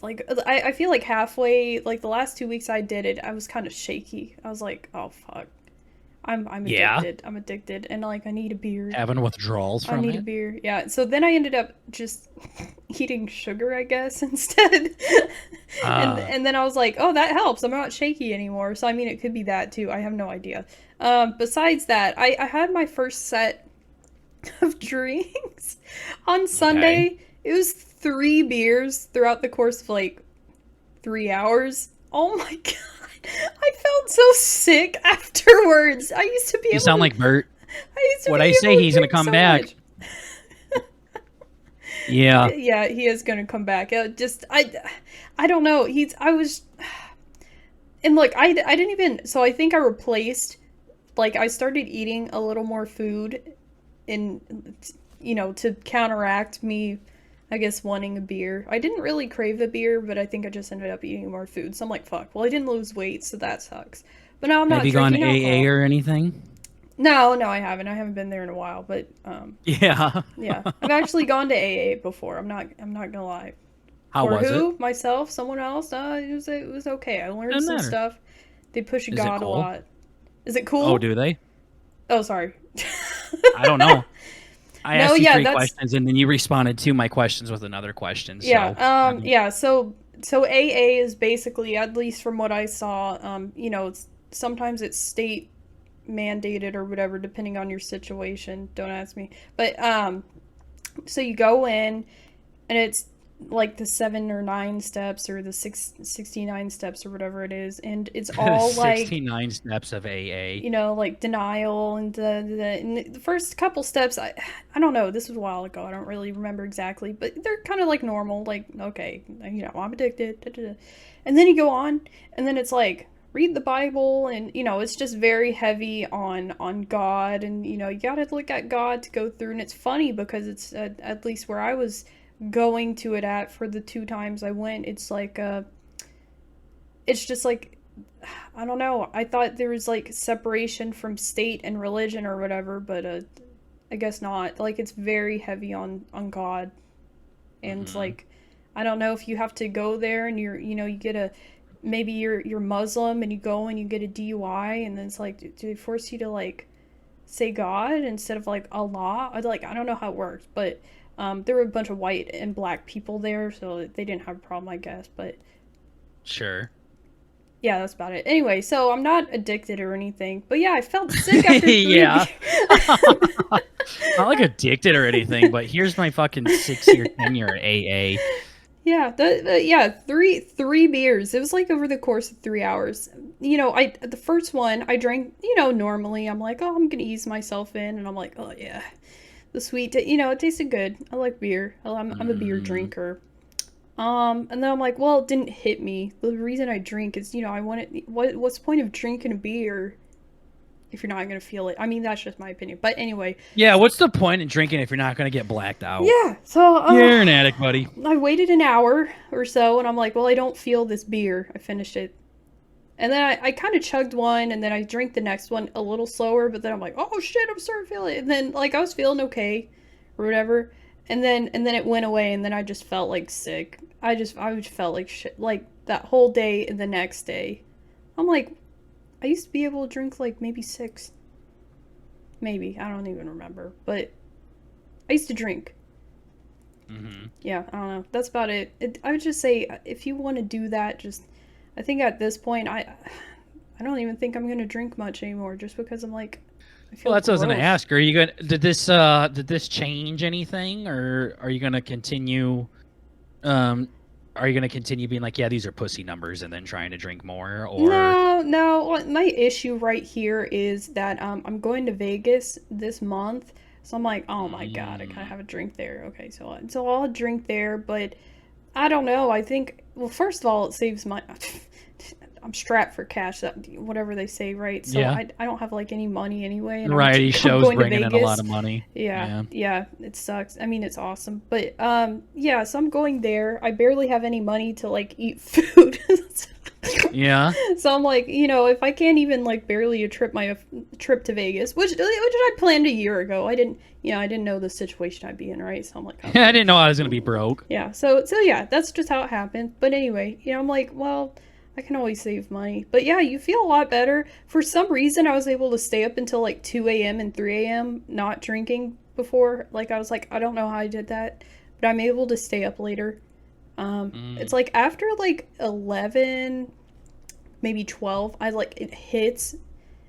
I feel like halfway, like the last 2 weeks I did it, I was kind of shaky. I was like, oh fuck, I'm Yeah. addicted. I'm addicted, and like I need a beer. Having withdrawals I from need a it. beer. Yeah. So then I ended up just eating sugar, I guess, instead. And then I was like, oh, that helps. I'm not shaky anymore. So I mean, it could be that too. I have no idea. Besides that, I had my first set of drinks on Sunday. Okay. It was 3 beers throughout the course of like 3 hours. Oh my god. I felt so sick afterwards. I used to be able You sound to, like Bert. I used to What'd be I able say? to He's gonna drink come so back. much. Yeah. Yeah, he is gonna come back. I don't know. And look, I didn't even, so I think I replaced, like, I started eating a little more food to counteract me, I guess, wanting a beer. I didn't really crave the beer, but I think I just ended up eating more food. So I'm like, fuck. Well, I didn't lose weight, so that sucks. But now I'm not Have you gone to drinking AA alcohol. or anything? No, I haven't. I haven't been there in a while, but Yeah. yeah. I've actually gone to AA before. I'm not gonna lie. How For was who? it? Myself? Someone else? It was okay. I learned Doesn't some matter. stuff. They push Is it God cool? a lot. Is it cool? Oh, do they? Oh, sorry. I don't know. I No, asked you yeah, 3 that's- questions, and then you responded to my questions with another question. So, Yeah. Yeah. So AA is basically, at least from what I saw, sometimes it's state mandated or whatever, depending on your situation. Don't ask me. But so you go in, and it's like the 7 or 9 steps, or the 69 steps, or whatever it is, and it's all like 69 steps of AA. like denial, and and the first couple steps, I don't know, this was a while ago, I don't really remember exactly, but they're kind of like normal, like, okay, I'm addicted, da, da, da. And then you go on, and then it's like, read the Bible, and it's just very heavy on God, and you gotta look at God to go through. And it's funny because it's at least where I was going to it at for the 2 times I went, it's like it's just like, I don't know, I thought there was like separation from state and religion or whatever, but I guess not. Like, it's very heavy on God, and like, I don't know if you have to go there and you get maybe you're Muslim and you go and you get a DUI, and then it's like, do they force you to like say God instead of like Allah? I don't know how it works, but there were a bunch of white and black people there, so they didn't have a problem, I guess. But Sure. yeah, that's about it. Anyway, so I'm not addicted or anything, but yeah, I felt sick after 3 Yeah. beers. Not like addicted or anything, but here's my fucking 6-year, 10-year AA. Yeah, yeah, three beers. It was like over the course of 3 hours. The first one I drank, normally. I'm like, oh, I'm gonna ease myself in, and I'm like, oh yeah, the sweet, it tasted good. I like beer. I'm a beer drinker. And then I'm like, well, it didn't hit me. The reason I drink is, I want it. What's the point of drinking a beer if you're not gonna feel it? I mean, that's just my opinion. But anyway. Yeah, what's the point in drinking if you're not going to get blacked out? Yeah, so You're an addict, buddy. I waited an hour or so, and I'm like, well, I don't feel this beer. I finished it. And then I kind of chugged one, and then I drank the next one a little slower, but then I'm like, oh shit, I'm starting to feel it. And then like I was feeling okay or whatever. And then it went away, and then I just felt like sick. I just felt like shit like that whole day and the next day. I'm like, I used to be able to drink like maybe 6. Maybe. I don't even remember. But I used to drink. Mm-hmm. Yeah, I don't know. That's about it. I would just say, if you want to do that, I think at this point, I don't even think I'm going to drink much anymore, just because I'm like, I feel Well, that's what I was going to gross. ask. Are you going? Did this change anything, or are you going to continue? Are you going to continue being like, yeah, these are pussy numbers, and then trying to drink more? Or No. My issue right here is that I'm going to Vegas this month, so I'm like, oh my god, I kind of have a drink there. Okay, so I'll drink there, but I don't know. I think, well, first of all, it saves my. I'm strapped for cash, whatever they say, right? So Yeah. I don't have like any money anyway. And variety I'm shows going to bringing in a Vegas. lot of money. Yeah, it sucks. I mean, it's awesome, but yeah. So I'm going there. I barely have any money to like eat food. Yeah. So I'm like, if I can't even like barely my trip to Vegas, which I planned a year ago. I didn't know the situation I'd be in, right? So I'm like, I didn't know I was going to be broke. yeah. So yeah, that's just how it happened. But anyway, I'm like, well, I can always save money. But yeah, you feel a lot better. For some reason, I was able to stay up until like 2 a.m. and 3 a.m. not drinking before. Like, I was like, I don't know how I did that, but I'm able to stay up later. It's like after like 11, maybe 12, it hits.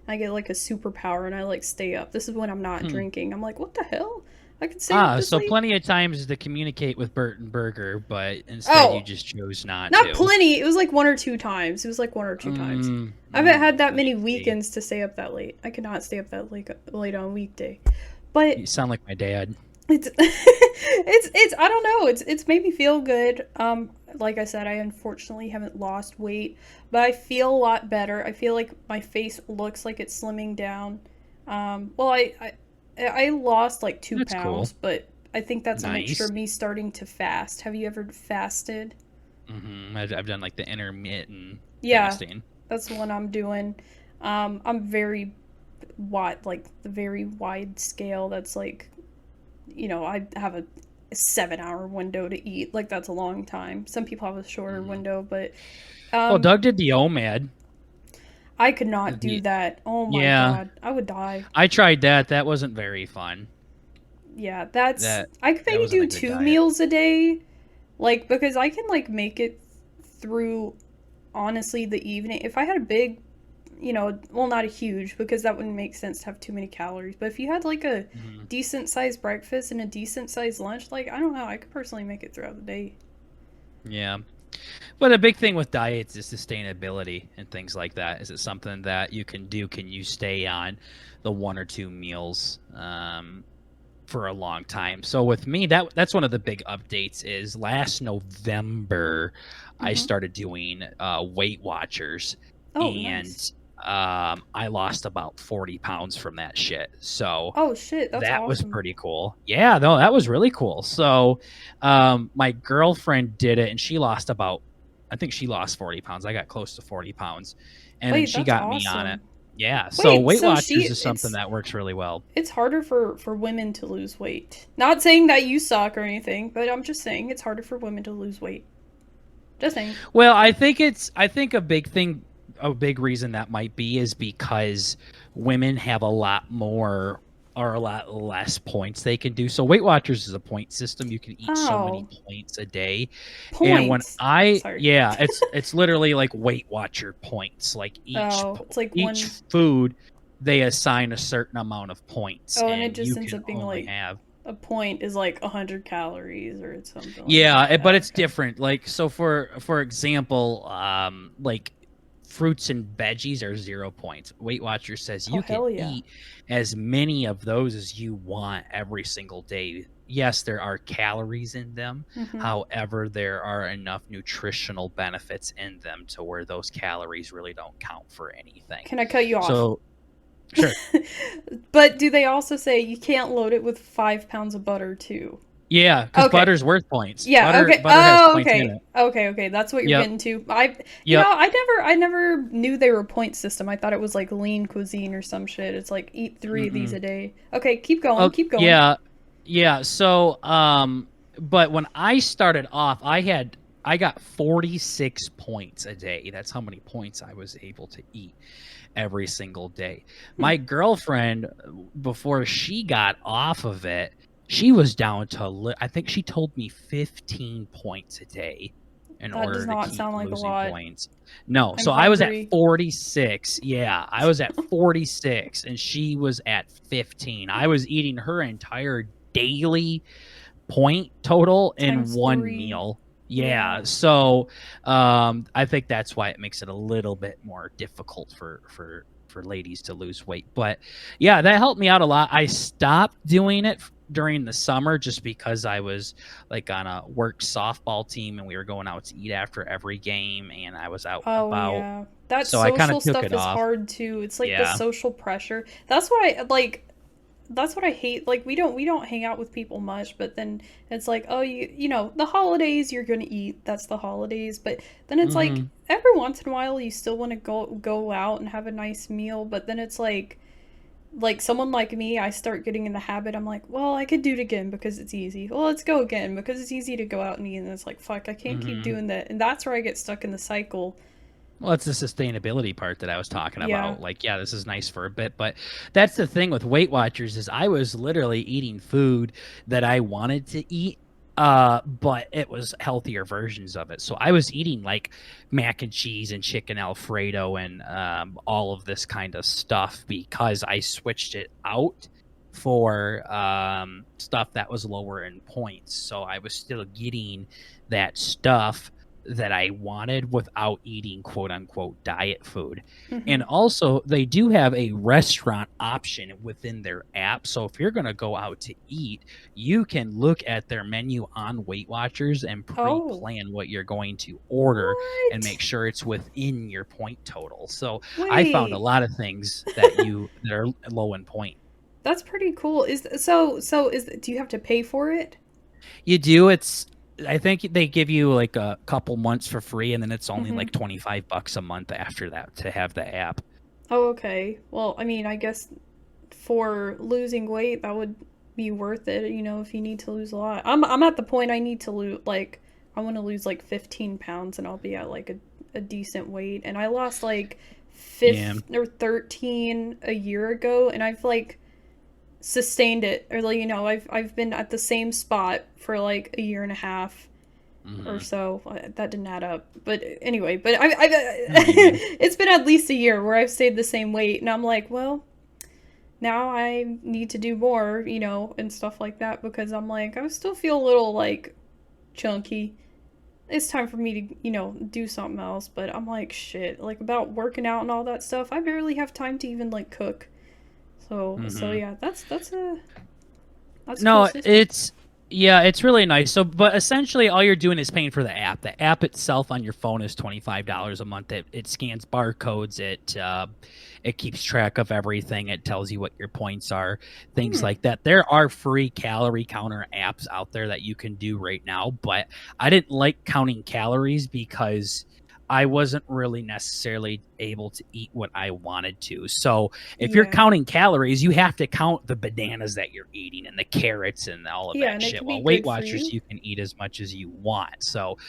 I get like a superpower and I like stay up. This is when I'm not drinking. I'm like, what the hell? I can stay up this so late? plenty of times to communicate with BurtnBurger, but instead you just chose not to. Not plenty. It was like 1 or 2 times. I haven't had that many weekends to stay up that late. I cannot stay up that late on a weekday. But You sound like my dad. it's it's I don't know. It's made me feel good. Like I said, I unfortunately haven't lost weight, but I feel a lot better. I feel like my face looks like it's slimming down. Well, I lost like 2 That's pounds, cool. but I think that's a Nice. mixture of me starting to fast. Have you ever fasted? I've done like the intermittent Yeah. fasting. That's the one I'm doing. I'm very wide, like the very wide scale. That's like, I have a 7-hour window to eat. Like, that's a long time. Some people have a shorter window, but Well, Doug did the OMAD. I could not do that. Oh my god, I would die. I tried that. That wasn't very fun. Yeah, I could that maybe wasn't a do good 2 diet. meals a day, like, because I can like make it through. Honestly, the evening, if I had a big, well, not a huge, because that wouldn't make sense to have too many calories, but if you had like a decent sized breakfast and a decent sized lunch, like, I don't know, I could personally make it throughout the day. Yeah. But a big thing with diets is sustainability and things like that. Is it something that you can do? Can you stay on the 1 or 2 meals for a long time? So with me, that's one of the big updates is last November, I started doing Weight Watchers. Oh, and nice. I lost about 40 pounds from that shit. So Oh shit, that's that was awesome. pretty cool. Yeah, no, that was really cool. So my girlfriend did it, and I think she lost 40 pounds. I got close to 40 pounds. And then Wait, she that's got me on awesome. it. Yeah, so Wait, Weight so Watchers she- is something it's- that works really well. It's harder for women to lose weight. Not saying that you suck or anything, but I'm just saying it's harder for women to lose weight. Just saying. Well, I think a big reason that might be is because women have a lot more or a lot less points they can do. So Weight Watchers is a point system. You can eat so many points a day. And when Sorry. it's literally like Weight Watcher points. Like it's like each food they assign a certain amount of points. Oh, and it just you ends can up being only like have a point is like 100 calories or something. Yeah, like that. but it's Okay. different. Like, so for example, like fruits and veggies are 0 points. Weight Watchers says Oh you can hell yeah. eat as many of those as you want every single day. Yes, there are calories in them. Mhm. However, there are enough nutritional benefits in them to where those calories really don't count for anything. Can I cut you off? So, sure. But do they also say you can't load it with 5 pounds of butter too? Yeah, because Okay. butter's worth points. Yeah. Butter, Okay. butter has Oh, points in okay. it. Okay. That's what you're Yep. getting to. You Yep. know, I never knew they were point system. I thought it was like lean cuisine or some shit. It's like eat 3 of these a day. Okay, keep going. Oh, Keep going. yeah. So, but when I started off, I got 46 points a day. That's how many points I was able to eat every single day. My girlfriend, before she got off of it, she was down to I think she told me 15 points a day in That order does to not keep sound like a losing lot. points. No, I'm so I was at hungry. 46. Yeah, I was at 46 and she was at 15. I was eating her entire daily point total in Times one 3. meal. Yeah. Yeah. So I think that's why it makes it a little bit more difficult for ladies to lose weight. But yeah, that helped me out a lot. I stopped doing it during the summer just because I was like on a work softball team and we were going out to eat after every game and I was out and Oh about. yeah. That So I kind social of took stuff it is off. hard too. It's like the Yeah. social pressure. That's what I like. That's what I hate. Like we don't hang out with people much, but then it's like, oh, you know, the holidays you're gonna eat. That's the holidays. But then it's like Mhm. every once in a while you still want to go out and have a nice meal. But then it's like someone like me, I start getting in the habit. I'm like, well, I could do it again because it's easy. Well, let's go again because it's easy to go out and eat. And it's like, fuck, I can't keep Mhm. doing that. And that's where I get stuck in the cycle. Well, it's the sustainability part that I was talking Yeah. about. Like, yeah, this is nice for a bit, but that's the thing with Weight Watchers is I was literally eating food that I wanted to eat, but it was healthier versions of it. So I was eating like mac and cheese and chicken Alfredo and all of this kind of stuff because I switched it out for stuff that was lower in points. So I was still getting that stuff that I wanted without eating quote unquote diet food. And also they do have a restaurant option within their app. So if you're going to go out to eat, you can look at their menu on Weight Watchers and pre-plan what you're going to order and make sure it's within your point total. So I found a lot of things that are low in point. That's pretty cool. Do you have to pay for it? You do. I think they give you like a couple months for free, and then it's only like $25 a month after that to have the app. Oh, okay. Well, I mean, I guess for losing weight, that would be worth it. You know, if you need to lose a lot. I'm at the point I need to lose I want to lose like 15 pounds, and I'll be at like a decent weight. And I lost like 15 or 13 a year ago, and I've like sustained it, or like, you know, I've been at the same spot for like a year and a half or so. That didn't add up, but anyway, but I've it's been at least a year where I've stayed the same weight, and I'm like, well, now I need to do more, you know, and stuff like that, because I'm like, I still feel a little like chunky. It's time for me to, you know, do something else. But I'm like, shit, like about working out and all that stuff, I barely have time to even like cook. So yeah, that's no, cool. it's really nice. So, but essentially, all you're doing is paying for the app. The app itself on your phone is $25 a month. It scans barcodes. It keeps track of everything. It tells you what your points are, things like that. There are free calorie counter apps out there that you can do right now, but I didn't like counting calories because I wasn't really necessarily able to eat what I wanted to. So if you're counting calories, you have to count the bananas that you're eating and the carrots and all of that shit. While Weight Watchers, you can eat as much as you want. So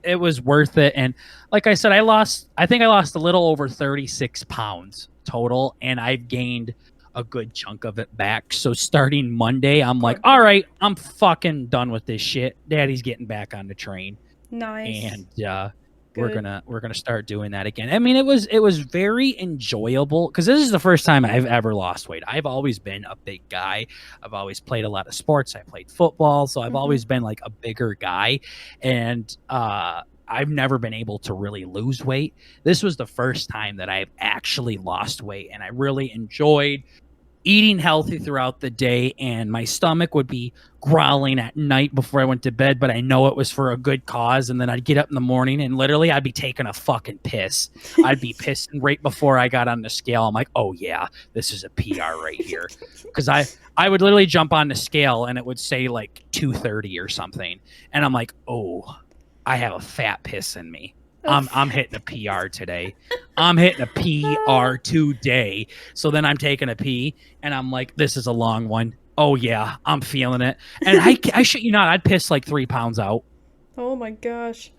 it was worth it. And like I said, I think I lost a little over 36 pounds total, and I've gained a good chunk of it back. So starting Monday, I'm like, all right, I'm fucking done with this shit. Daddy's getting back on the train. Nice. And we're Good. gonna start doing that again. I mean, it was very enjoyable because this is the first time I've ever lost weight. I've always been a big guy. I've always played a lot of sports. I played football, so I've always been like a bigger guy, and I've never been able to really lose weight. This was the first time that I've actually lost weight, and I really enjoyed eating healthy throughout the day, and my stomach would be growling at night before I went to bed, but I know it was for a good cause. And then I'd get up in the morning and literally I'd be taking a fucking piss. I'd be pissing right before I got on the scale. I'm like, oh yeah, this is a PR right here. Because I would literally jump on the scale and it would say like 230 or something. And I'm like, oh, I have a fat piss in me. I'm hitting a PR today. I'm hitting a PR today. So then I'm taking a pee and I'm like, this is a long one. Oh yeah, I'm feeling it. And I shit you not, I'd piss like 3 pounds out. Oh my gosh.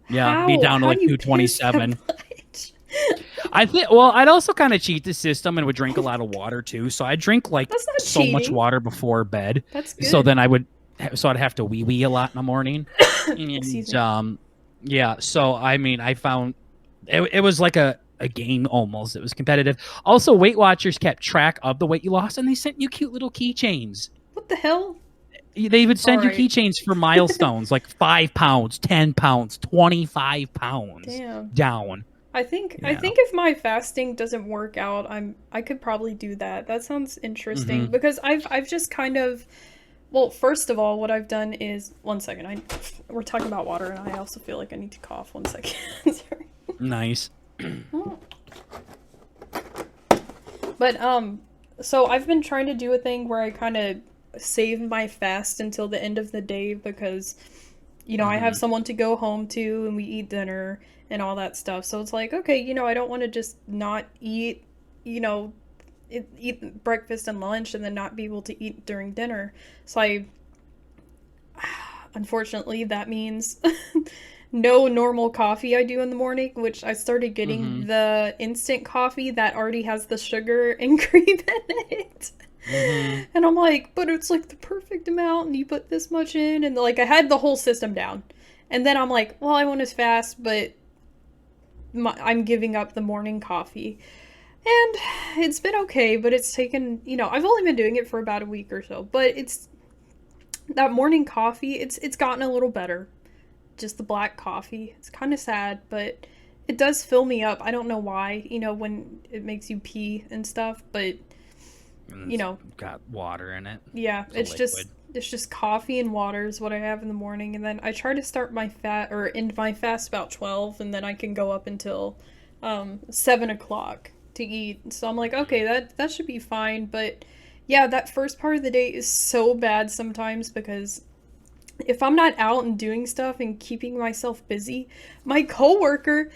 Yeah, be down to How like do you piss that 227. much? I think, well, I'd also kind of cheat the system and would drink a lot of water too. So I'd drink like That's not so much cheating. water before bed. That's good. So then I'd have to wee a lot in the morning. Excuse And, me. yeah, so I mean, I found it was like a game almost. It was competitive. Also, Weight Watchers kept track of the weight you lost, and they sent you cute little keychains. What the hell? They would send Alright. you keychains for milestones, like 5 pounds, 10 pounds, 25 pounds Damn. down. I think Yeah. if my fasting doesn't work out, I could probably do that. That sounds interesting because I've just kind of, well, first of all, what I've done is, one second, we're talking about water and I also feel like I need to cough. 1 second. Sorry. Nice. But so I've been trying to do a thing where I kind of save my fast until the end of the day because, you know, I have someone to go home to and we eat dinner and all that stuff. So it's like, okay, you know, I don't want to just not eat, you know, eat breakfast and lunch and then not be able to eat during dinner. So unfortunately, that means no normal coffee I do in the morning, which I started getting the instant coffee that already has the sugar and cream in it. And I'm like, but it's like the perfect amount and you put this much in, and like I had the whole system down. And then I'm like, well, I want to fast, but I'm giving up the morning coffee. And it's been okay, but it's taken, you know, I've only been doing it for about a week or so, but it's that morning coffee, it's gotten a little better. Just the black coffee. It's kind of sad, but it does fill me up. I don't know why, you know, when it makes you pee and stuff, but you know, got water in it. yeah, it's just coffee and water is what I have in the morning, and then I try to start my end my fast about 12, and then I can go up until 7 o'clock to eat. So I'm like, okay, that should be fine. But yeah, that first part of the day is so bad sometimes because if I'm not out and doing stuff and keeping myself busy, my coworker,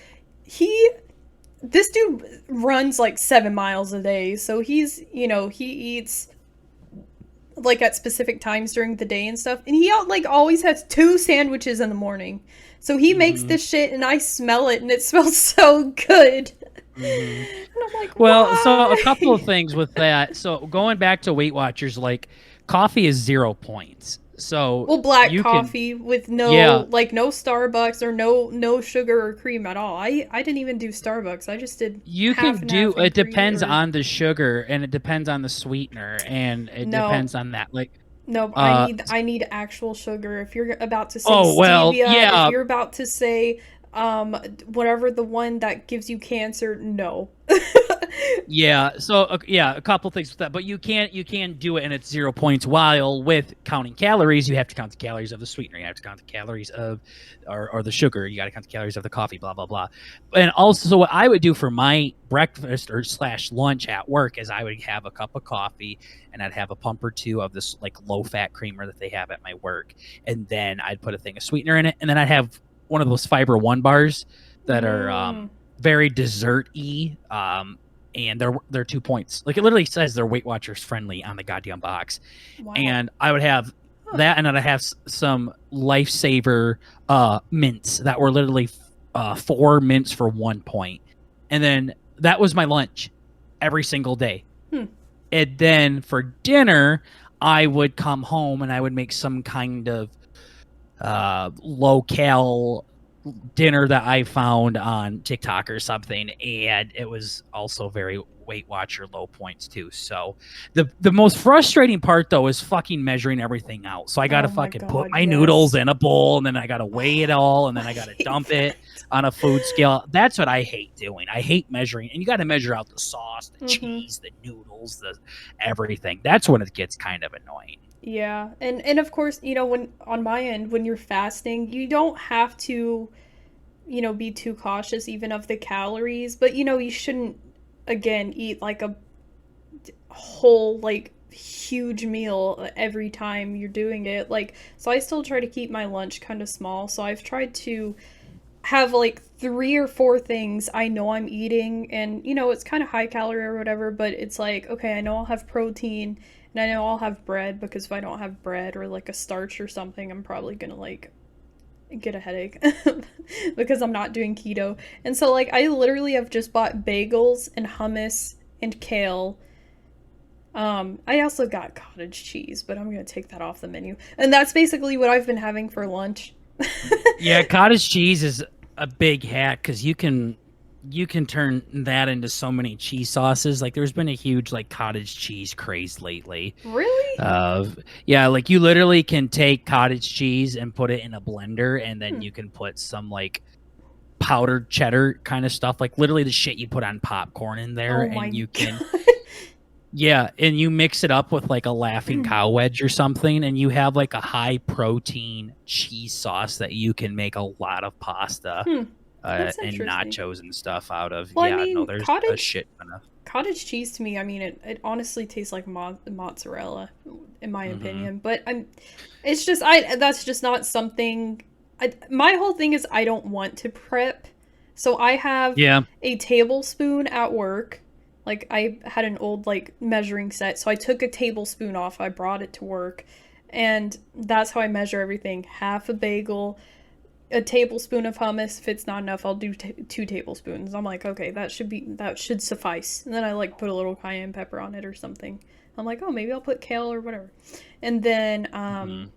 this dude runs like 7 miles a day. So he's, you know, he eats like at specific times during the day and stuff. And he like always has 2 sandwiches in the morning. So he makes this shit and I smell it and it smells so good. And I'm like, Well, why? so a couple of things with that. So going back to Weight Watchers, like coffee is 0 points. So Well, black you coffee with no no Starbucks or no sugar or cream at all. I didn't even do Starbucks. I just did. You half can and do half and it. Depends cream or- on the sugar and it depends on the sweetener and it No. depends on that. Like, No, I need actual sugar. If you're about to say Oh, well, stevia, yeah. if you're about to say whatever the one that gives you cancer, no. yeah. So yeah, a couple things with that, but you can do it and it's 0 points. While with counting calories, you have to count the calories of the sweetener. You have to count the calories of or the sugar. You got to count the calories of the coffee. Blah blah blah. And also, so what I would do for my breakfast or / lunch at work is I would have a cup of coffee and I'd have a pump or 2 of this like low fat creamer that they have at my work, and then I'd put a thing of sweetener in it, and then I'd have one of those Fiber One bars that are very dessert-y. And they're 2 points. Like it literally says they're Weight Watchers friendly on the goddamn box. Wow. And I would have that, and then I have some Lifesaver mints that were literally 4 mints for 1 point. And then that was my lunch every single day. And then for dinner, I would come home and I would make some kind of low-cal dinner that I found on TikTok or something, and it was also very Weight Watcher low points too. So the most frustrating part though is fucking measuring everything out. So I gotta Oh my fucking put God, my yes. noodles in a bowl, and then I gotta weigh it all, and then I gotta dump it on a food scale. That's what I hate doing. I hate measuring, and you got to measure out the sauce, the cheese, the noodles, the everything. That's when it gets kind of annoying. Yeah, and of course, you know, when on my end, when you're fasting, you don't have to, you know, be too cautious even of the calories, but you know, you shouldn't again eat like a whole like huge meal every time you're doing it. Like, so I still try to keep my lunch kind of small. So I've tried to have like 3 or 4 things I know I'm eating, and you know, it's kind of high calorie or whatever, but it's like, okay, I know I'll have protein and I know I'll have bread, because if I don't have bread or like a starch or something, I'm probably gonna like get a headache because I'm not doing keto. And so like I literally have just bought bagels and hummus and kale. I also got cottage cheese, but I'm gonna take that off the menu. And that's basically what I've been having for lunch. Yeah, cottage cheese is a big hack because you can turn that into so many cheese sauces. Like there's been a huge like cottage cheese craze lately. Really? Yeah, like you literally can take cottage cheese and put it in a blender, and then you can put some like powdered cheddar kind of stuff, like literally the shit you put on popcorn in there, Oh my and you can God. yeah, and you mix it up with like a Laughing Cow wedge or something, and you have like a high protein cheese sauce that you can make a lot of pasta That's and interesting. nachos and stuff out of. Well, Yeah, I mean, no, there's a shit ton of. cottage cheese to me, I mean, it honestly tastes like mozzarella, in my opinion. But it's just that's just not something. My whole thing is I don't want to prep, so I have a tablespoon at work. Like I had an old like measuring set, so I took a tablespoon off. I brought it to work, and that's how I measure everything. Half a bagel, a tablespoon of hummus. If it's not enough, I'll do 2 tablespoons. I'm like, okay, that should suffice. And then I like put a little cayenne pepper on it or something. I'm like, oh, maybe I'll put kale or whatever. And then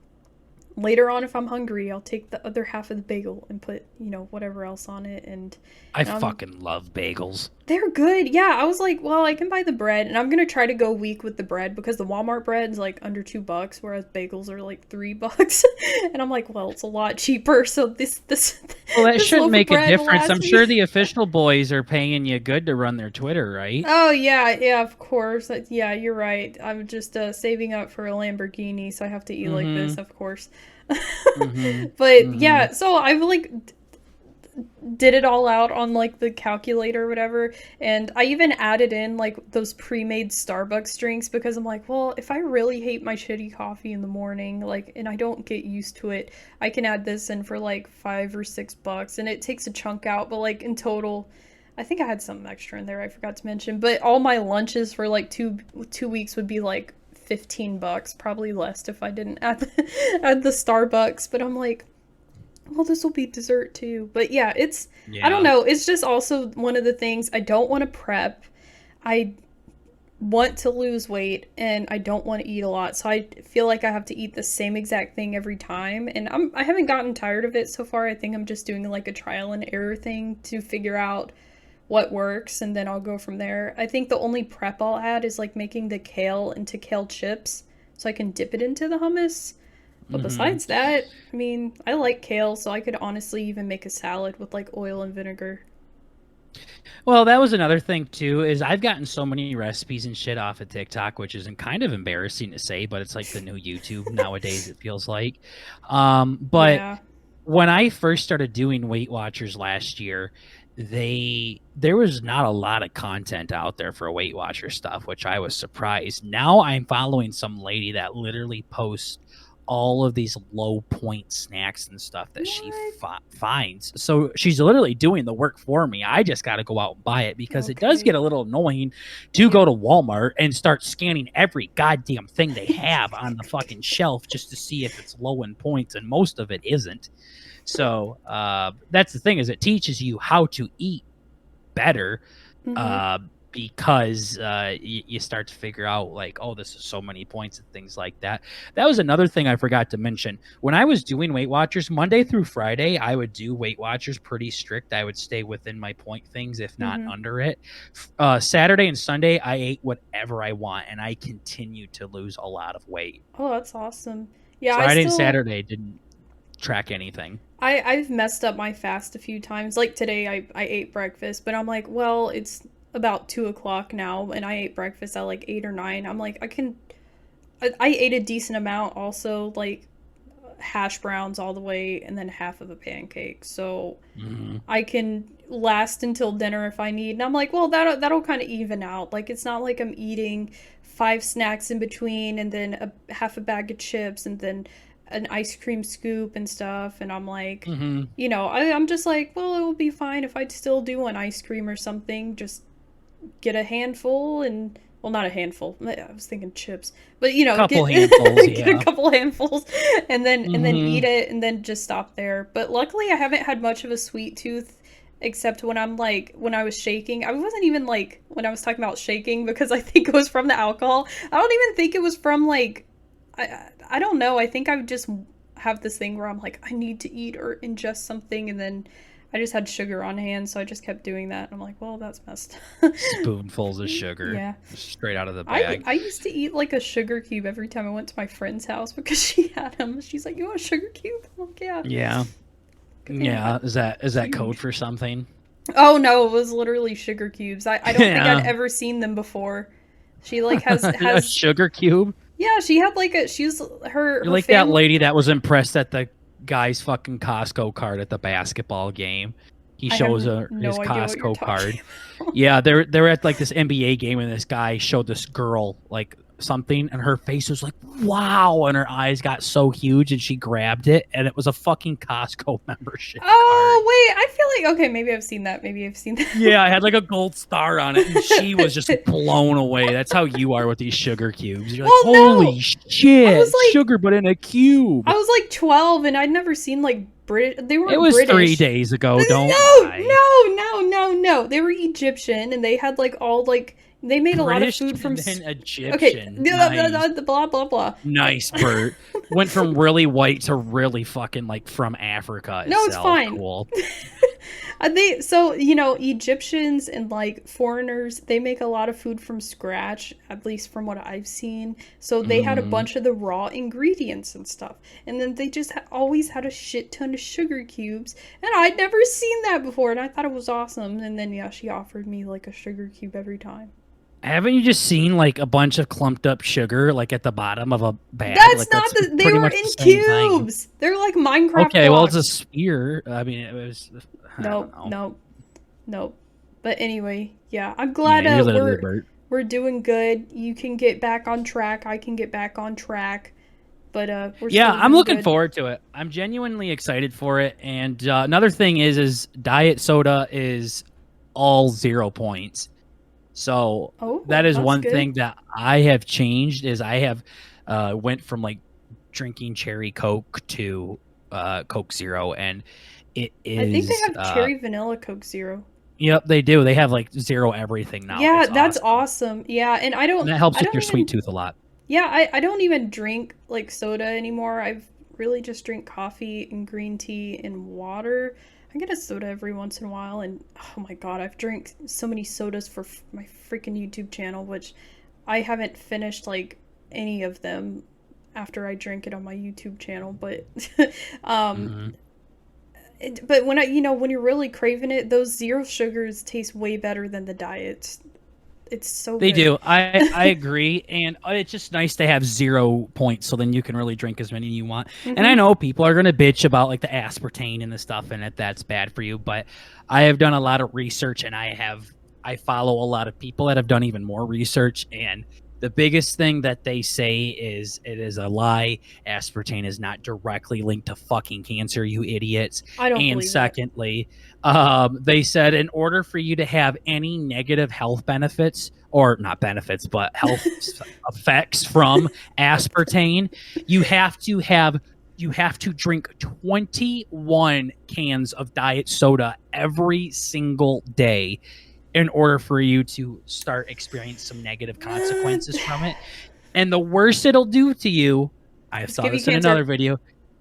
later on, if I'm hungry, I'll take the other half of the bagel and put, you know, whatever else on it. And I fucking love bagels. they're good. Yeah, I was like, well, I can buy the bread, and I'm gonna try to go weak with the bread because the Walmart bread is like under $2, whereas bagels are like $3. And I'm like, well, it's a lot cheaper. So this Well, that this shouldn't loaf of make a bread will difference. last I'm me. sure the official boys are paying you good to run their Twitter, right? Oh yeah, of course. Yeah, you're right. I'm just saving up for a Lamborghini, so I have to eat like this, of course. But yeah, so I've like did it all out on like the calculator or whatever, and I even added in like those pre-made Starbucks drinks because I'm like, well, if I really hate my shitty coffee in the morning, like, and I don't get used to it, I can add this in for like $5 or $6, and it takes a chunk out. But like in total, I think I had something extra in there I forgot to mention, but all my lunches for like two weeks would be like $15, probably less if I didn't add the Starbucks. But I'm like, well, this will be dessert too. But yeah, I don't know. It's just also one of the things I don't want to prep. I want to lose weight and I don't want to eat a lot. So I feel like I have to eat the same exact thing every time. And I haven't gotten tired of it so far. I think I'm just doing like a trial and error thing to figure out what works, and then I'll go from there. I think the only prep I'll add is like making the kale into kale chips so I can dip it into the hummus. But besides that, I mean, I like kale, so I could honestly even make a salad with like oil and vinegar. Well, that was another thing too, is I've gotten so many recipes and shit off of TikTok, which is kind of embarrassing to say, but it's like the new YouTube nowadays, it feels like. But when I first started doing Weight Watchers last year, there was not a lot of content out there for Weight Watcher stuff, which I was surprised. Now I'm following some lady that literally posts all of these low point snacks and stuff that she finds. So she's literally doing the work for me. I just got to go out and buy it because it does get a little annoying to go to Walmart and start scanning every goddamn thing they have on the fucking shelf just to see if it's low in points, and most of it isn't. So that's the thing, is it teaches you how to eat better. because you start to figure out like, oh, this is so many points and things like that. That was another thing I forgot to mention. When I was doing Weight Watchers Monday through Friday, I would do Weight Watchers pretty strict. I would stay within my point things, if not under it. Saturday and Sunday, I ate whatever I want, and I continued to lose a lot of weight. Oh, that's awesome. Yeah, Friday and Saturday didn't track anything. I've messed up my fast a few times. Like today, I ate breakfast, but I'm like, well, it's about 2:00 now, and I ate breakfast at like 8 or 9. I'm like, I ate a decent amount also, like hash browns all the way, and then half of a pancake. So I can last until dinner if I need. And I'm like, well, that'll kind of even out. Like, it's not like I'm eating 5 snacks in between, and then half a bag of chips, and then an ice cream scoop and stuff. And I'm like, you know, I'm just like, well, it will be fine if I'd still do an ice cream or something. Just get a handful, and well, not a handful. I was thinking chips, but you know, handfuls, get a couple handfuls, and then eat it, and then just stop there. But luckily, I haven't had much of a sweet tooth, except when I was shaking. I wasn't even like when I was talking about shaking, because I think it was from the alcohol. I don't even think it was from like I don't know. I think I would just have this thing where I'm like, I need to eat or ingest something, and then I just had sugar on hand, so I just kept doing that. I'm like, well, that's messed. Spoonfuls of sugar. Yeah. Straight out of the bag. I used to eat like a sugar cube every time I went to my friend's house because she had them. She's like, you want a sugar cube? I'm like, yeah. Yeah. Yeah. Is that code for something? Oh, no. It was literally sugar cubes. I don't think I'd ever seen them before. She like has a sugar cube? Yeah, she had like she's her. You're like that lady that was impressed at the guy's fucking Costco card at the basketball game. He shows her his Costco card. Yeah, they're at like this NBA game, and this guy showed this girl like something, and her face was like, wow, and her eyes got so huge, and she grabbed it, and it was a fucking Costco membership card. Wait, I feel like, okay, maybe I've seen that. Yeah, I had like a gold star on it, and she was just blown away. That's how you are with these sugar cubes. You're like, holy shit, like, sugar, but in a cube. I was like 12, and I'd never seen like British. They weren't. It was British. 3 days ago. Don't lie. No. They were Egyptian, and they had like all like. They made British a lot of food from Egyptian. Okay, nice. Blah blah blah. Nice, Bert. Went from really white to really fucking like from Africa. No, it's fine. Cool. So you know, Egyptians and like foreigners, they make a lot of food from scratch, at least from what I've seen. So they had a bunch of the raw ingredients and stuff, and then they just always had a shit ton of sugar cubes, and I'd never seen that before, and I thought it was awesome. And then yeah, she offered me like a sugar cube every time. Haven't you just seen like a bunch of clumped up sugar like at the bottom of a bag? That's not they were in cubes. They're like Minecraft Okay, blocks. well, it's a sphere. I mean, it was. Nope. But anyway, yeah, I'm glad we're doing good. You can get back on track. I can get back on track. But I'm looking forward to it. I'm genuinely excited for it. And another thing is diet soda is all 0 points. So that is one thing that I have changed is I have went from like drinking cherry Coke to Coke Zero, and it is. I think they have cherry vanilla Coke Zero. Yep, they do. They have like zero everything now. Yeah, that's awesome. Yeah, and that helps with your sweet tooth a lot. Yeah, I don't even drink like soda anymore. I've really just drink coffee and green tea and water. I get a soda every once in a while, and oh my god, I've drank so many sodas for my freaking YouTube channel, which I haven't finished like any of them after I drink it on my YouTube channel. But but when you're really craving it, those zero sugars taste way better than the diets. It's so they good. Do. I agree, and it's just nice to have 0 points, so then you can really drink as many you want. And I know people are gonna bitch about like the aspartame and the stuff in it that's bad for you, but I have done a lot of research, and I follow a lot of people that have done even more research, and the biggest thing that they say is it is a lie. Aspartame is not directly linked to fucking cancer, you idiots. I don't And believe secondly, they said in order for you to have any negative health benefits, or not benefits, but health effects from aspartame, you have to drink 21 cans of diet soda every single day. in order for you to start experiencing some negative consequences from it. And the worst it'll do to you, I saw this in another video,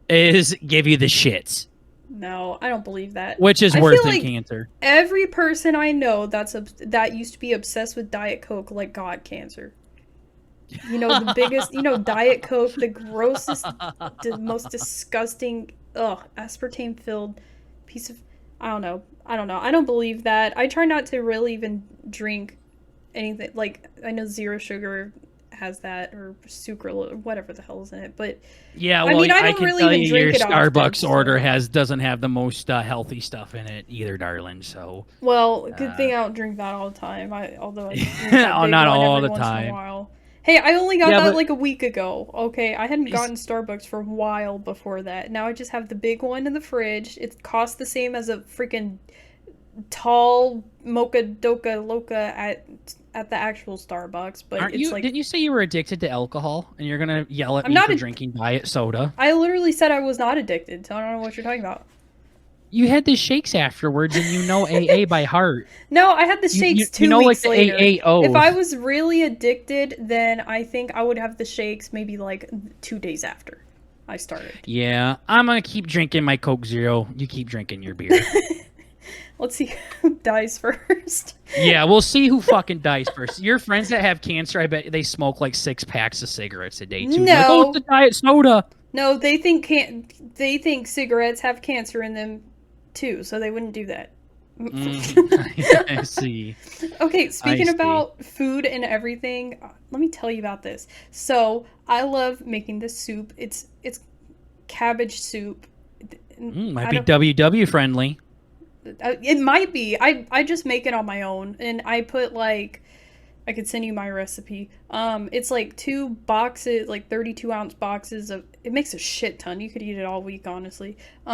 is give you the shits. No, I don't believe that. Which is worse than cancer. Every person I know that used to be obsessed with Diet Coke got cancer. You know, the biggest, Diet Coke, the grossest, the most disgusting, aspartame-filled piece of, I don't know. I don't believe that. I try not to really even drink anything. Like, I know zero sugar has that, or sucralose, or whatever the hell is in it. But yeah, well, I don't really even drink your Starbucks order doesn't have the most healthy stuff in it either, darling. So well, good thing I don't drink that all the time. Although I drink not all the time. Hey, I only got that like a week ago. Okay, I hadn't gotten Starbucks for a while before that. Now I just have the big one in the fridge. It costs the same as a freaking tall mocha doka loca at the actual Starbucks, but didn't you say you were addicted to alcohol and you're gonna yell at me for drinking diet soda? I literally said I was not addicted, so I don't know what you're talking about. You had the shakes afterwards, and you know AA by heart. No, I had the shakes 2 weeks later. AAO. If I was really addicted, then I think I would have the shakes maybe like 2 days after I started. Yeah, I'm gonna keep drinking my Coke Zero. You keep drinking your beer. Let's see who dies first. Yeah, we'll see who fucking dies first. Your friends that have cancer, I bet they smoke like 6 packs of cigarettes a day too. No, like, oh, it's the diet soda. No, they think cigarettes have cancer in them too, so they wouldn't do that. I see. Okay, speaking about food and everything, let me tell you about this. So I love making this soup. It's cabbage soup. Might be WW friendly. It might be. I just make it on my own, and I put I could send you my recipe. It's like 2 boxes, like 32-ounce boxes of. It makes a shit ton. You could eat it all week, honestly. 2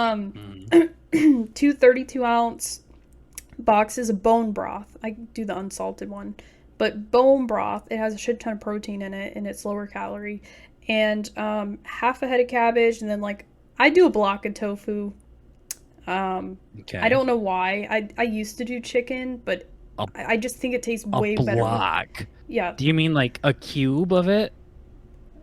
32-ounce boxes of bone broth. I do the unsalted one, but bone broth. It has a shit ton of protein in it, and it's lower calorie. And half a head of cabbage, and then I do a block of tofu. Okay. I don't know why. I used to do chicken, but I just think it tastes way better. A block? Yeah. Do you mean like a cube of it?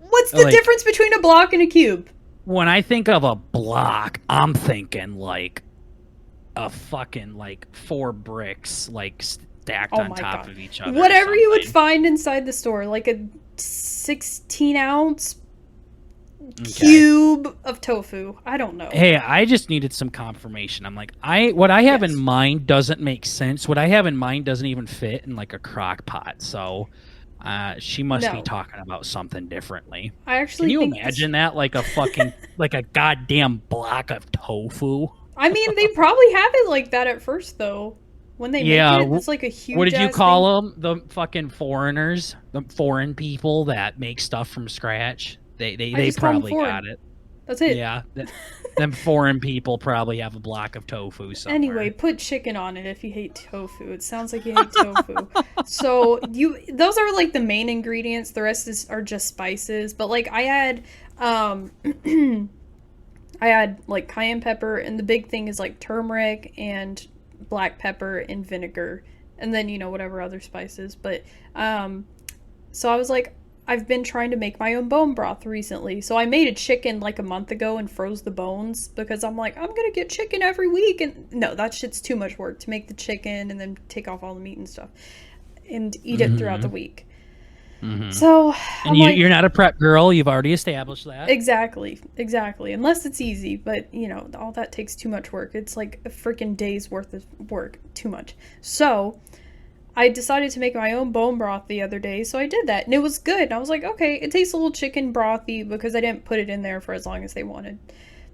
What's the difference between a block and a cube? When I think of a block, I'm thinking like a fucking 4 bricks stacked on top of each other. Whatever you would find inside the store, like a 16-ounce cube of tofu. I don't know. Hey, I just needed some confirmation. I'm like, what I have in mind doesn't make sense. What I have in mind doesn't even fit in like a crock pot. So she must be talking about something differently. I actually Can you imagine that? Like a fucking like a goddamn block of tofu. I mean, they probably have it like that at first though. When they make it, it's like a huge. What did you call them? The fucking foreigners, the foreign people that make stuff from scratch. They probably got it. That's it. Yeah, them foreign people probably have a block of tofu somewhere. Anyway, put chicken on it if you hate tofu. It sounds like you hate tofu. So those are like the main ingredients. The rest are just spices. But I add I add like cayenne pepper, and the big thing is like turmeric and black pepper and vinegar, and then whatever other spices. But so I was like, I've been trying to make my own bone broth recently. So I made a chicken like a month ago and froze the bones because I'm like, I'm going to get chicken every week. And no, that shit's too much work to make the chicken and then take off all the meat and stuff and eat it throughout the week. Mm-hmm. So you're not a prep girl. You've already established that. Exactly. Unless it's easy. But, all that takes too much work. It's like a freaking day's worth of work. Too much. So I decided to make my own bone broth the other day, so I did that, and it was good. And I was like, okay, it tastes a little chicken brothy because I didn't put it in there for as long as they wanted.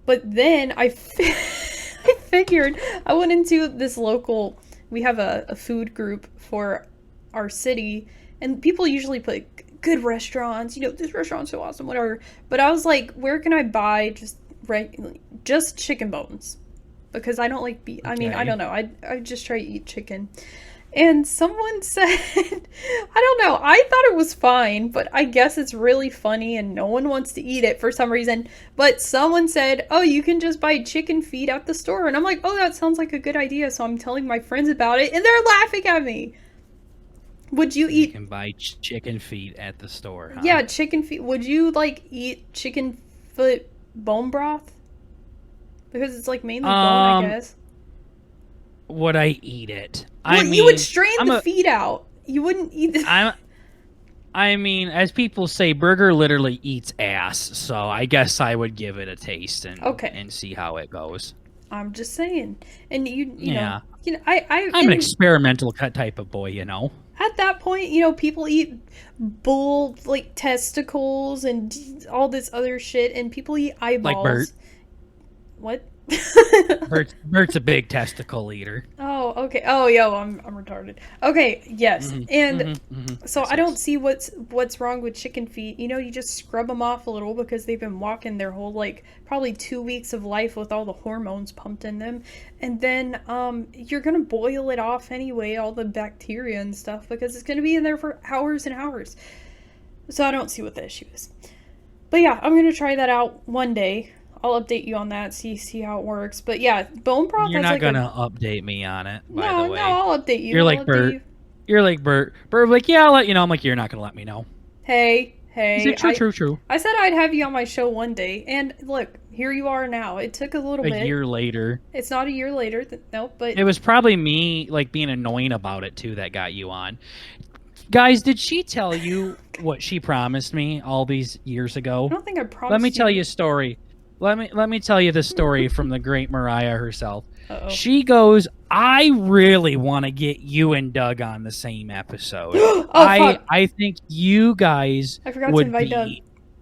But then I figured, I went into this local, we have a food group for our city, and people usually put good restaurants, this restaurant's so awesome, whatever. But I was like, where can I buy just chicken bones? Because I don't like beef. I mean, I don't know. I just try to eat chicken. And someone said, I don't know, I thought it was fine, but I guess it's really funny and no one wants to eat it for some reason. But someone said, oh, you can just buy chicken feet at the store. And I'm like, oh, that sounds like a good idea. So I'm telling my friends about it and they're laughing at me. Would you eat... You can buy chicken feet at the store, huh? Yeah, chicken feet. Would you, like, eat chicken foot bone broth? Because it's, like, mainly bone, I guess. Would I eat it? Well, you would strain the feet out. You wouldn't eat the... I mean, as people say, Burger literally eats ass, so I guess I would give it a taste and see how it goes. I'm just saying. And you Yeah. know, I'm an experimental type of boy, you know. At that point, you know, people eat bull, like, testicles and all this other shit, and people eat eyeballs. Like Bert. What? Bert's a big testicle eater. Oh, okay. Oh, yo, I'm retarded. Okay, yes. So I don't see what's wrong with chicken feet. You know, you just scrub them off a little because they've been walking their whole, like, probably 2 weeks of life with all the hormones pumped in them. And then you're going to boil it off anyway, all the bacteria and stuff, because it's going to be in there for hours and hours. So I don't see what the issue is. But yeah, I'm going to try that out one day. I'll update you on that, see how it works. But yeah, bone broth. You're not gonna update me on it. By the way, no, I'll update you. You're like Bert. You're like Bert. Bert, like, yeah, I'll let you know. I'm like, you're not gonna let me know. Hey. Is it true? I said I'd have you on my show one day, and look, here you are now. It took a little bit. A year later. It's not a year later. Nope, but it was probably me, like, being annoying about it too that got you on. Guys, did she tell you what she promised me all these years ago? I don't think I promised. Let me tell you a story. Let me tell you the story from the great Mariah herself. Uh-oh. She goes, I really want to get you and Doug on the same episode. Fuck. I think you guys would invite be Doug.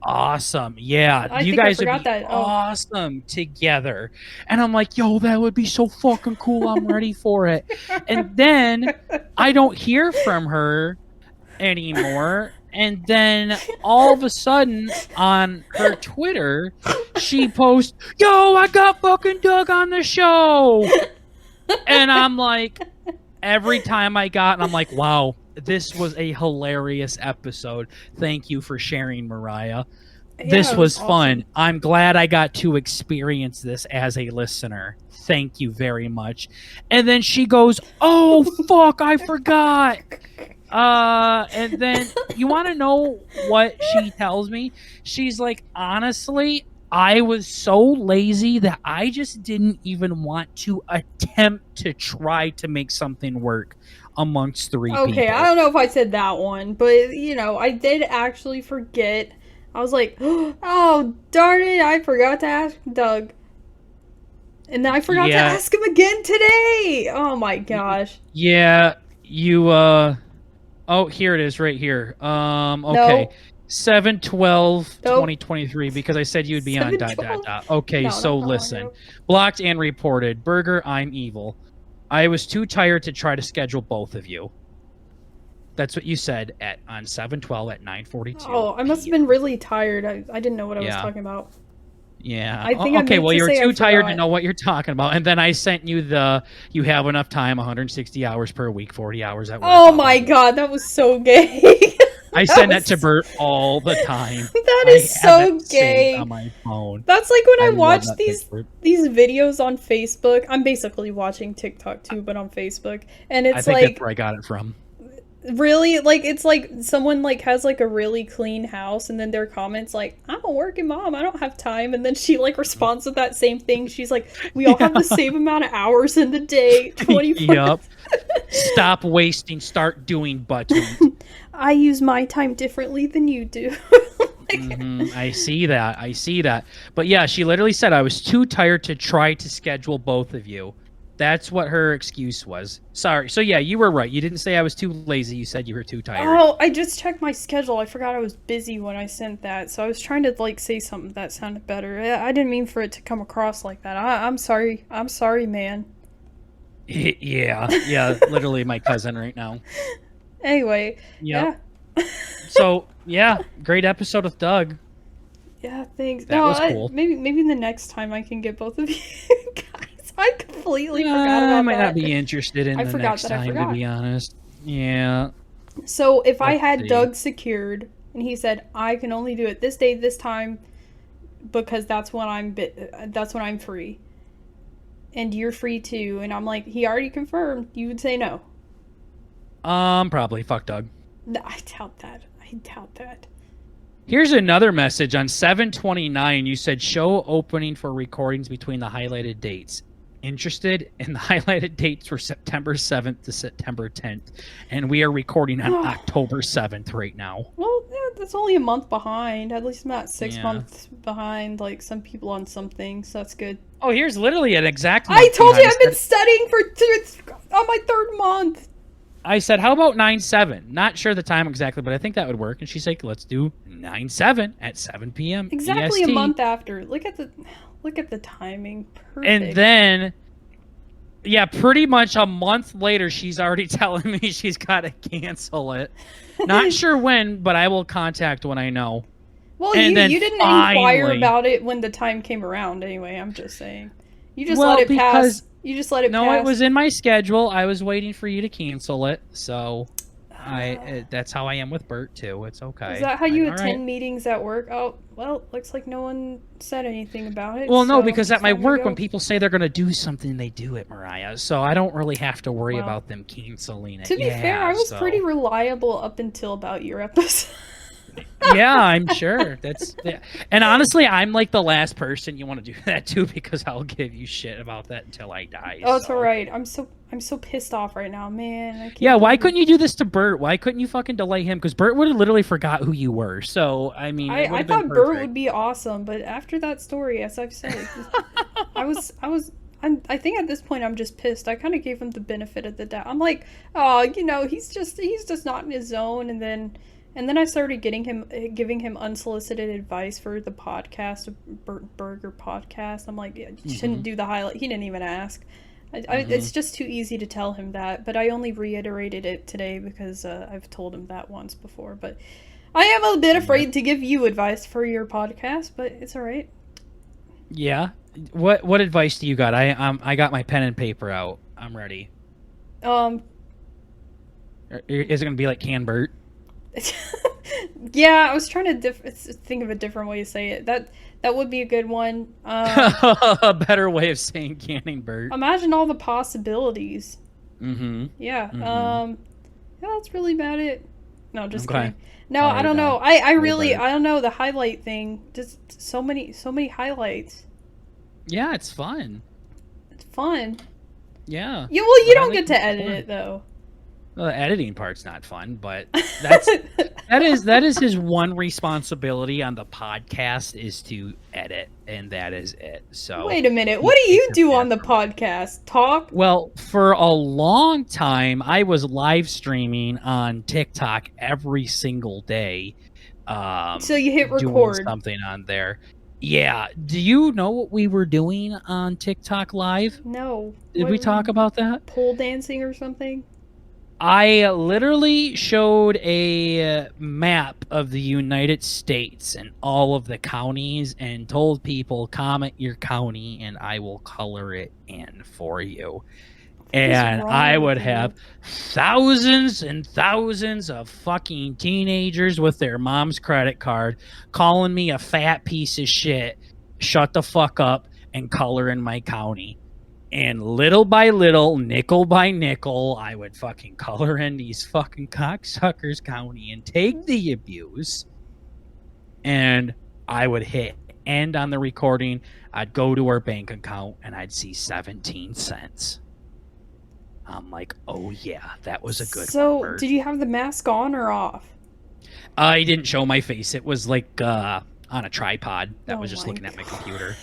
awesome. Yeah, you guys would be awesome together. And I'm like, yo, that would be so fucking cool. I'm ready for it. And then I don't hear from her anymore. And then all of a sudden on her Twitter, she posts, yo, I got fucking Doug on the show. And I'm like, every time I'm like, wow, this was a hilarious episode. Thank you for sharing, Mariah. Yeah, this was awesome. Fun. I'm glad I got to experience this as a listener. Thank you very much. And then she goes, oh, fuck, I forgot. And then you want to know what she tells me? She's like, honestly, I was so lazy that I just didn't even want to attempt to try to make something work amongst three people. Okay, I don't know if I said that one, but, you know, I did actually forget. I was like, oh, darn it, I forgot to ask Doug. And then I forgot to ask him again today. Oh, my gosh. Yeah, you, oh, here it is, right here. Okay. No. 7/12/2023, because I said you'd be on ... Okay, No, so listen. Blocked and reported. Burger, I'm evil. I was too tired to try to schedule both of you. That's what you said on 7/12 at 9:42. Oh, I must have been really tired. I didn't know what I was talking about. Yeah. I think okay, well, you're too tired to forgot. know what you're talking about. And then I sent you you have enough time, 160 hours per week, 40 hours at work. Oh my god, that was so gay. I send that to Bert all the time. That is so gay. On my phone. That's like when I watch love that these picture. these videos on Facebook. I'm basically watching TikTok too, but on Facebook. And it's I think like that's where I got it from. really, like, it's like someone like has like a really clean house, and then their comments like, I'm a working mom, I don't have time, and then she like responds with that same thing. She's like, we all have the same amount of hours in the day, 24. Yup. Stop wasting, start doing button. I use my time differently than you do. I see that. But yeah, she literally said, I was too tired to try to schedule both of you. That's what her excuse was. Sorry. So yeah, you were right. You didn't say I was too lazy. You said you were too tired. Oh, I just checked my schedule. I forgot I was busy when I sent that. So I was trying to like say something that sounded better. I didn't mean for it to come across like that. I'm sorry. I'm sorry, man. Yeah. Literally my cousin right now. Anyway. Yep. Yeah. So yeah, great episode with Doug. Yeah, thanks. That was cool. Maybe the next time I can get both of you guys I completely forgot about I might that. not be interested in I the forgot next that I time, to forgot. be honest. Yeah. So if I Let's had see. Doug secured and he said I can only do it this day, this time, because that's when I'm free, and you're free too, and I'm like, he already confirmed, you would say no. Probably. Fuck Doug. No, I doubt that. I doubt that. Here's another message on 7/29. You said show opening for recordings between the highlighted dates. Interested? And the highlighted dates were September 7th to September 10th, and we are recording on October 7th right now. Well, yeah, that's only a month behind. At least I'm not 6 Yeah. months behind like some people on some things, so that's good. Oh, here's literally an exact. I month told you behind. I've been studying on my 3rd month. I said, how about 9/7? Not sure the time exactly, but I think that would work. And she's like, let's do 9/7 at 7 p.m. Exactly EST. a month after. Look at the timing. Perfect. And then, yeah, pretty much a month later, she's already telling me she's got to cancel it. Not sure when, but I will contact when I know. Well, and then you didn't inquire finally- about it when the time came around anyway, I'm just saying. You just Well, let it pass. because- You just let it No, pass. it was in my schedule. I was waiting for you to cancel it, so that's how I am with Bert too. It's okay. Is that how you All attend right. meetings at work? Oh, well, looks like no one said anything about it. Well, no, so because at it's my time to work, go. when people say they're going to do something, they do it, Mariah. So I don't really have to worry Well, about them canceling it. To be fair, I was so- pretty reliable up until about your episode. Yeah, I'm sure. And honestly, I'm like the last person you want to do that to, because I'll give you shit about that until I die. Oh, it's so. alright. I'm so pissed off right now, man. I can't Yeah, why believe it. couldn't you do this to Bert? Why couldn't you fucking delay him? Because Bert would have literally forgot who you were. So, I mean, it would I have been thought Bert perfect. would be awesome, but after that story, as I've said, I think at this point I'm just pissed. I kind of gave him the benefit of the doubt. I'm like, oh, he's just not in his zone, and then I started giving him unsolicited advice for the podcast, BurtnBurger podcast. I'm like, yeah, you shouldn't do the highlight. He didn't even ask. It's just too easy to tell him that, but I only reiterated it today because I've told him that once before. But I am a bit afraid to give you advice for your podcast, but it's all right. Yeah. What advice do you got? I got my pen and paper out. I'm ready. Is it gonna be like Can Bert? Yeah, I was trying to think of a different way to say it. That would be a good one. A better way of saying Canning Bert. Imagine all the possibilities. Mm-hmm. Yeah. Mhm. Yeah, that's really about it. No, just Okay. kidding. No, Alright, I don't know. then. I really, Alright. I don't know the highlight thing. Just so many highlights. Yeah, it's fun. It's fun. Yeah. Yeah, well, you The don't get to highlights are edit fun. it though. Well, the editing part's not fun, but that is his one responsibility on the podcast, is to edit, and that is it. So Wait a minute. What do you do on the podcast? Talk? Well, for a long time, I was live streaming on TikTok every single day. So you hit doing record. something on there. Yeah. Do you know what we were doing on TikTok live? No. Did we talk about that? pole dancing or something? I literally showed a map of the United States and all of the counties and told people, comment your county and I will color it in for you. And wrong I with would you? have thousands and thousands of fucking teenagers with their mom's credit card calling me a fat piece of shit, shut the fuck up, and color in my county. And little by little, nickel by nickel, I would fucking color in these fucking cocksuckers county and take the abuse. And I would hit end on the recording. I'd go to our bank account and I'd see 17 cents. I'm like, oh yeah, that was a good one. So, Bert. did you have the mask on or off? I didn't show my face. It was like on a tripod that was Oh just my looking at my computer.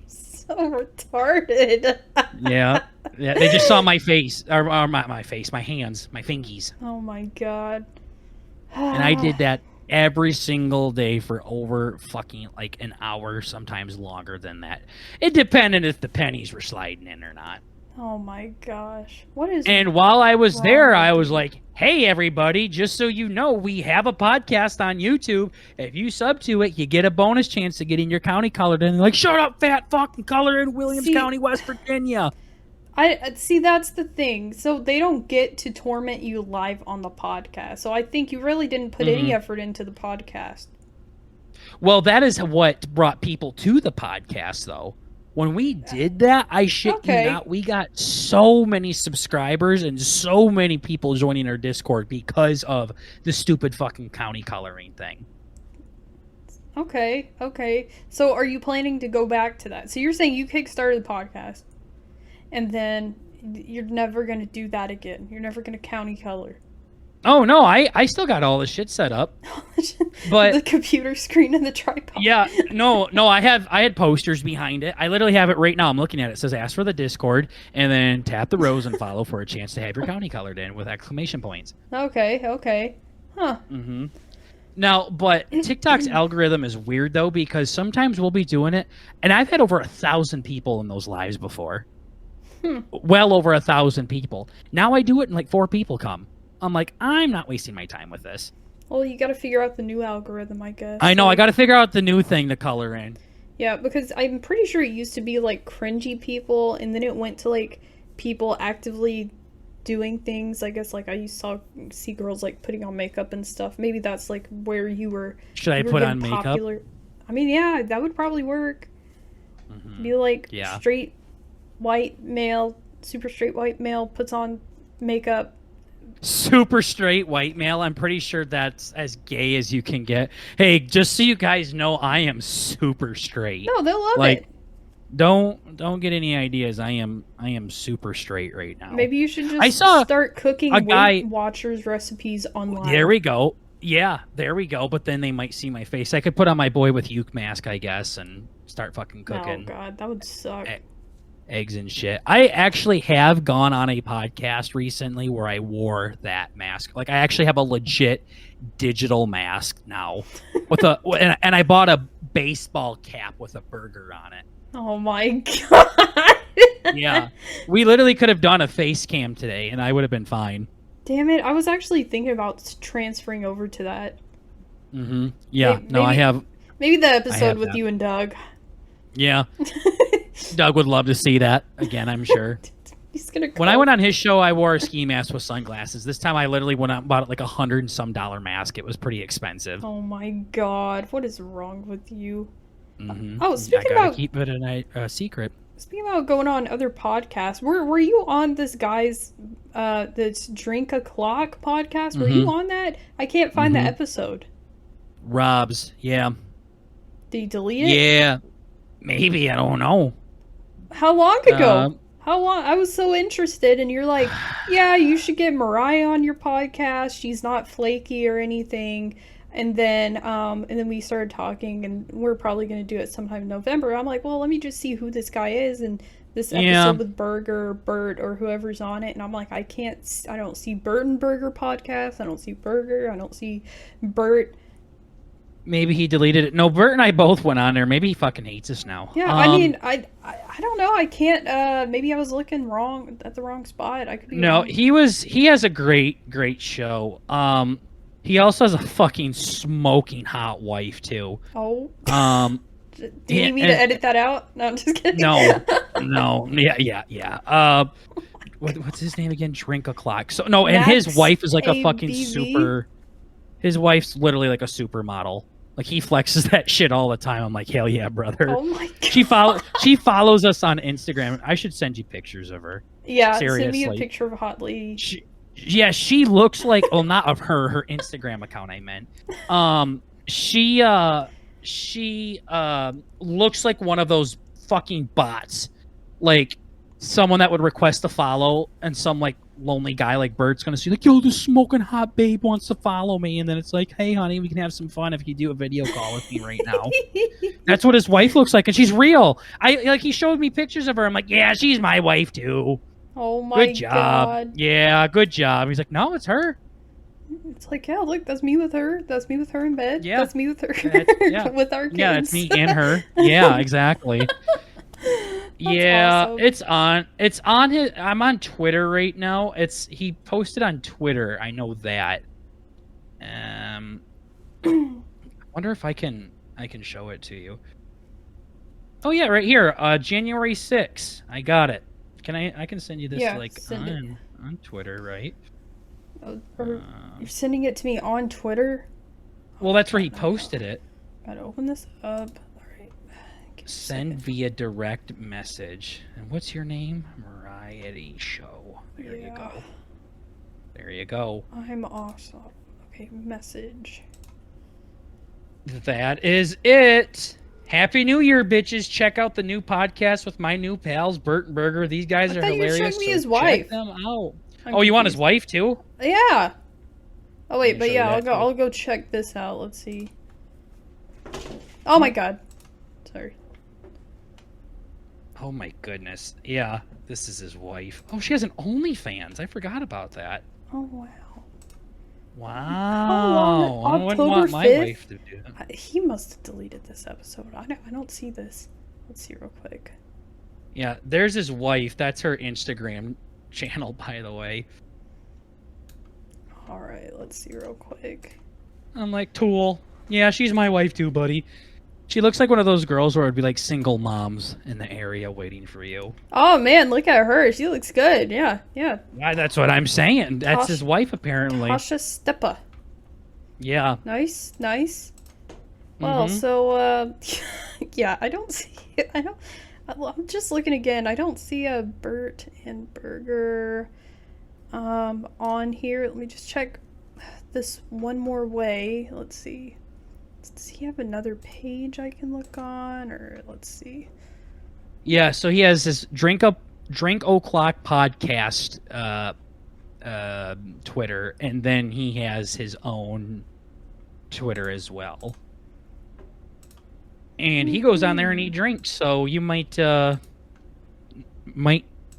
So retarded. Yeah. They just saw my face, or my face, my hands, my fingies. Oh my god. And I did that every single day for over fucking like an hour, sometimes longer than that. It depended if the pennies were sliding in or not. Oh my gosh. What is And while I was wrong there, with I was you? like, hey, everybody, just so you know, we have a podcast on YouTube. If you sub to it, you get a bonus chance to getting your county colored in. They're like, shut up, fat fucking color in Williams See- County, West Virginia. I see, that's the thing. So they don't get to torment you live on the podcast. So I think you really didn't put any effort into the podcast. Well, that is what brought people to the podcast, though. When we did that, I shit Okay. you not, we got so many subscribers and so many people joining our Discord because of the stupid fucking county coloring thing. Okay, okay. So are you planning to go back to that? So you're saying you kickstarted the podcast, and then you're never going to do that again. You're never going to county color. Oh, no, I still got all the shit set up. But the computer screen and the tripod. yeah, no, I had posters behind it. I literally have it right now. I'm looking at it. It says ask for the Discord and then tap the rose and follow for a chance to have your county colored in with exclamation points. Okay, okay. Huh. Now, but TikTok's algorithm is weird though, because sometimes we'll be doing it, and I've had over 1,000 people in those lives before. Well over 1,000 people. Now I do it and like 4 people come. I'm like, I'm not wasting my time with this. Well, you got to figure out the new algorithm, I guess. I know, So- I got to figure out the new thing to color in. Yeah, because I'm pretty sure it used to be like cringy people, and then it went to like people actively doing things. I guess like I used to see girls like putting on makeup and stuff. Maybe that's like where you were. Should I you were put getting on makeup? I mean, yeah, that would probably work. Be like Yeah. straight white male, super straight white male puts on makeup. Super straight white male. I'm pretty sure that's as gay as you can get. Hey, just so you guys know, I am super straight. No, they'll love Like, it. don't get any ideas. I am super straight right now. Maybe you should just I saw start cooking a guy- Weight Watchers recipes online. There we go. Yeah, there we go. But then they might see my face. I could put on my boy with uke mask, I guess, and start fucking Oh cooking god, that would suck. eggs and shit. I actually have gone on a podcast recently where I wore that mask. Like, I actually have a legit digital mask now with and I bought a baseball cap with a burger on it. Oh my god. Yeah, we literally could have done a face cam today, and I would have been fine. Damn it! I was actually thinking about transferring over to that. Yeah, no, I maybe- have. Maybe the episode have with that. you and Doug. Yeah, Doug would love to see that again, I'm sure. He's gonna. When I went on his show, I wore a ski mask with sunglasses. This time, I literally went out and bought like $100 and some mask. It was pretty expensive. Oh my god! What is wrong with you? Mm-hmm. Oh, I speaking gotta about keep it a secret. going on other podcasts, were you on this guy's this Drink O'Clock podcast? Were you on that? I can't find the episode. Rob's, yeah, Did you delete it? yeah, maybe, I don't know. How long ago? Um, How long? I was so interested, and you're like, yeah, you should get Mariah on your podcast. She's not flaky or anything. And then we started talking, and we're probably going to do it sometime in November. I'm like, well, let me just see who this guy is, and this episode Yeah. with Burger, Burt, or whoever's on it. And I'm like, I don't see BurtnBurger podcast. I don't see Burger. I don't see Burt. Maybe he deleted it. No, Bert and I both went on there. Maybe he fucking hates us now. Yeah, I mean, I don't know. I can't. Maybe I was looking wrong at the wrong spot. I could be No, wrong. he has a great show. He also has a fucking smoking hot wife too. Oh, Um, do you need me and- to edit that out? No, I'm just kidding. no, yeah. What's his name again? Drink O'Clock. So no, and his Max wife is like a fucking ABV? super. His wife's literally like a supermodel. Like, he flexes that shit all the time. I'm like, hell yeah, brother. Oh my god. She follows us on Instagram. I should send you pictures of her. Yeah, send me a seriously. picture of a hot lady. She looks like, well, not of her Instagram account I meant. She looks like one of those fucking bots. Like someone that would request a follow, and some like lonely guy like Bert's gonna see like, yo, this smoking hot babe wants to follow me, and then it's like, hey honey, we can have some fun if you do a video call with me right now. That's what his wife looks like, and she's real. He showed me pictures of her. I'm like, yeah, she's my wife too. Oh my Good job. god. Yeah, good job. He's like, no, it's her. It's like, yeah, look, that's me with her. That's me with her in bed. Yeah. That's me with her. Yeah. with our kids. Yeah, it's me and her. Yeah, exactly. Yeah, awesome. it's on his. I'm on Twitter right now. He posted on Twitter. I know that. I wonder if I can show it to you. Oh yeah, right here. January 6th. I got it. I can send you this on Twitter, right? Or you're sending it to me on Twitter? Well, that's where he posted it. Gotta open this up. Alright. Send via direct message. And what's your name? Mariety Show. There you go. There you go. I'm awesome. Okay, message. That is it. Happy New Year, bitches. Check out the new podcast with my new pals, BurtnBurger. These guys are hilarious. You were showing me his Check wife. them out. I'm you want confused. his wife too? Yeah. Oh wait, but yeah, too. I'll go check this out. Let's see. Oh my god. Sorry. Oh my goodness. Yeah, this is his wife. Oh, she has an OnlyFans. I forgot about that. Oh wow. Wow. I wouldn't October want my 5th? wife to do that. He must have deleted this episode. I don't see this. Let's see real quick. Yeah, there's his wife. That's her Instagram channel, by the way. Alright, let's see real quick. I'm like, Tool. Yeah, she's my wife too, buddy. She looks like one of those girls where it'd be like single moms in the area waiting for you. Oh man, look at her. She looks good. Yeah. Yeah, that's what I'm saying. That's his wife, apparently. Tasha Stepa. Yeah. Nice. Well, so yeah, I don't see it. I'm just looking again. I don't see a Burt and Burger on here. Let me just check this one more way. Let's see. Does he have another page I can look on, or let's see? Yeah, so he has this Drink O'Clock podcast Twitter, and then he has his own Twitter as well. And he goes on there and he drinks, so you might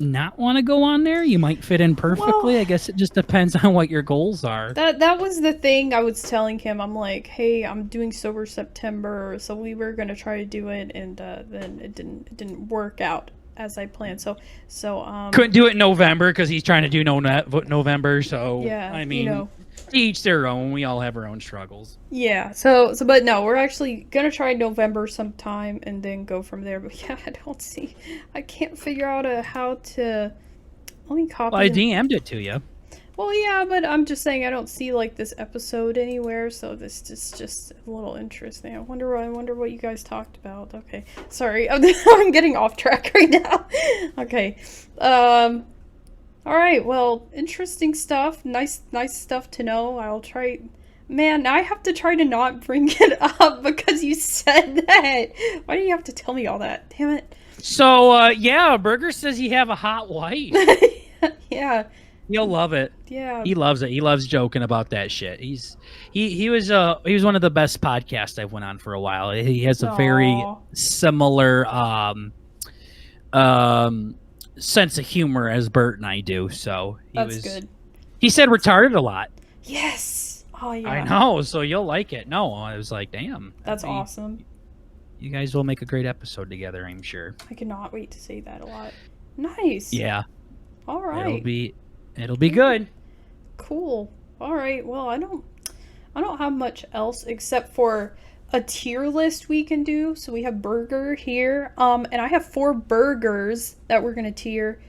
not want to go on there. You might fit in perfectly. Well, I guess it just depends on what your goals are. That was the thing I was telling him. I'm like, hey, I'm doing Sober September, so we were gonna try to do it, and then it didn't work out as I planned. So couldn't do it in November because he's trying to do November. So yeah, I mean, each their own. We all have our own struggles. Yeah. So but no, we're actually gonna try November sometime and then go from there. But yeah, I can't figure out how to. Let me copy. Well, I DM'd it to you. Well, yeah, but I'm just saying I don't see like this episode anywhere, so this is just a little interesting. I wonder what you guys talked about. Okay, sorry, I'm getting off track right now. Okay, all right. Well, interesting stuff. Nice stuff to know. I'll try. Man, now I have to try to not bring it up because you said that. Why do you have to tell me all that? Damn it. So yeah, Burger says you have a hot wife. Yeah. You'll love it. Yeah. He loves it. He loves joking about that shit. He was one of the best podcasts I've went on for a while. He has a very similar sense of humor as Bert and I do. So That's good. He said retarded a lot. Yes. Oh yeah. I know. So you'll like it. No, I was like, damn. That's awesome. You guys will make a great episode together, I'm sure. I cannot wait to say that a lot. Nice. Yeah. All right. It'll be good. Cool. All right. Well, I don't have much else except for a tier list we can do. So we have burger here. And I have 4 burgers that we're gonna tier.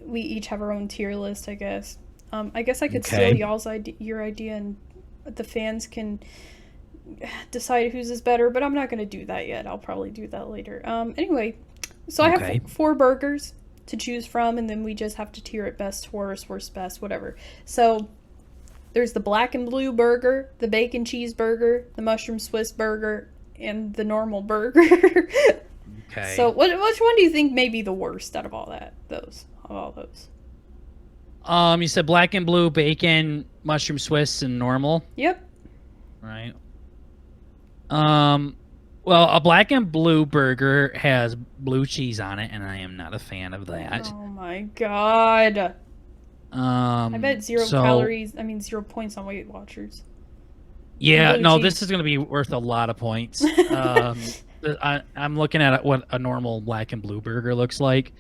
We each have our own tier list, I guess. I guess I could steal your idea, and the fans can decide whose is better. But I'm not gonna do that yet. I'll probably do that later. Anyway, so I have 4 burgers to choose from, and then we just have to tier it best, worst, best, whatever. So there's the black and blue burger, the bacon cheeseburger, the mushroom Swiss burger, and the normal burger. Okay. So which one do you think may be the worst out of all those? You said black and blue, bacon, mushroom Swiss, and normal. Yep. Right. Well, a black and blue burger has blue cheese on it, and I am not a fan of that. Oh my god. I bet 0 calories. I mean 0 points on Weight Watchers. Yeah, Blue no, cheese. this is going to be worth a lot of points. I'm looking at what a normal black and blue burger looks like,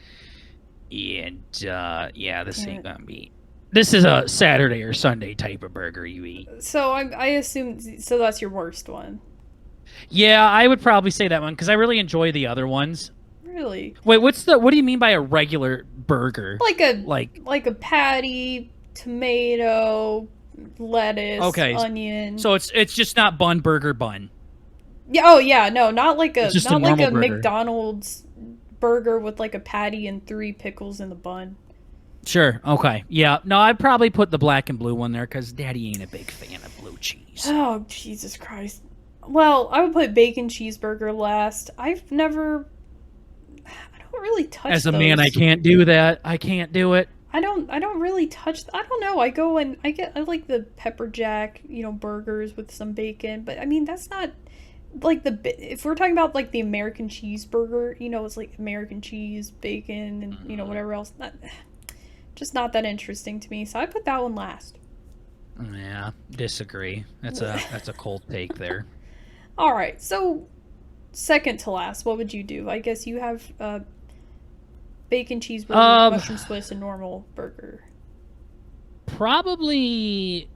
and yeah, this ain't gonna be. This is a Saturday or Sunday type of burger you eat. So I assume so. That's your worst one. Yeah, I would probably say that one because I really enjoy the other ones. Really? Wait, what do you mean by a regular burger? Like a patty, tomato, lettuce, Okay, onion. so it's just not burger bun. Yeah. Oh yeah. No, not like a It's just not a like a normal burger. McDonald's burger with like a patty and 3 pickles in the bun. Sure. Okay. Yeah. No, I'd probably put the black and blue one there because Daddy ain't a big fan of blue cheese. Oh Jesus Christ. Well, I would put bacon cheeseburger last. I don't really touch As a those. man, I can't do that. I can't do it. I don't really touch. I don't know. I go and I like the pepper jack, burgers with some bacon. But I mean, that's not like if we're talking about like the American cheeseburger, it's like American cheese, bacon, and whatever else. Just not that interesting to me. So I put that one last. Yeah, disagree. That's a cold take there. All right. So second to last, what would you do? I guess you have bacon cheeseburger, mushroom Swiss, and normal burger. Probably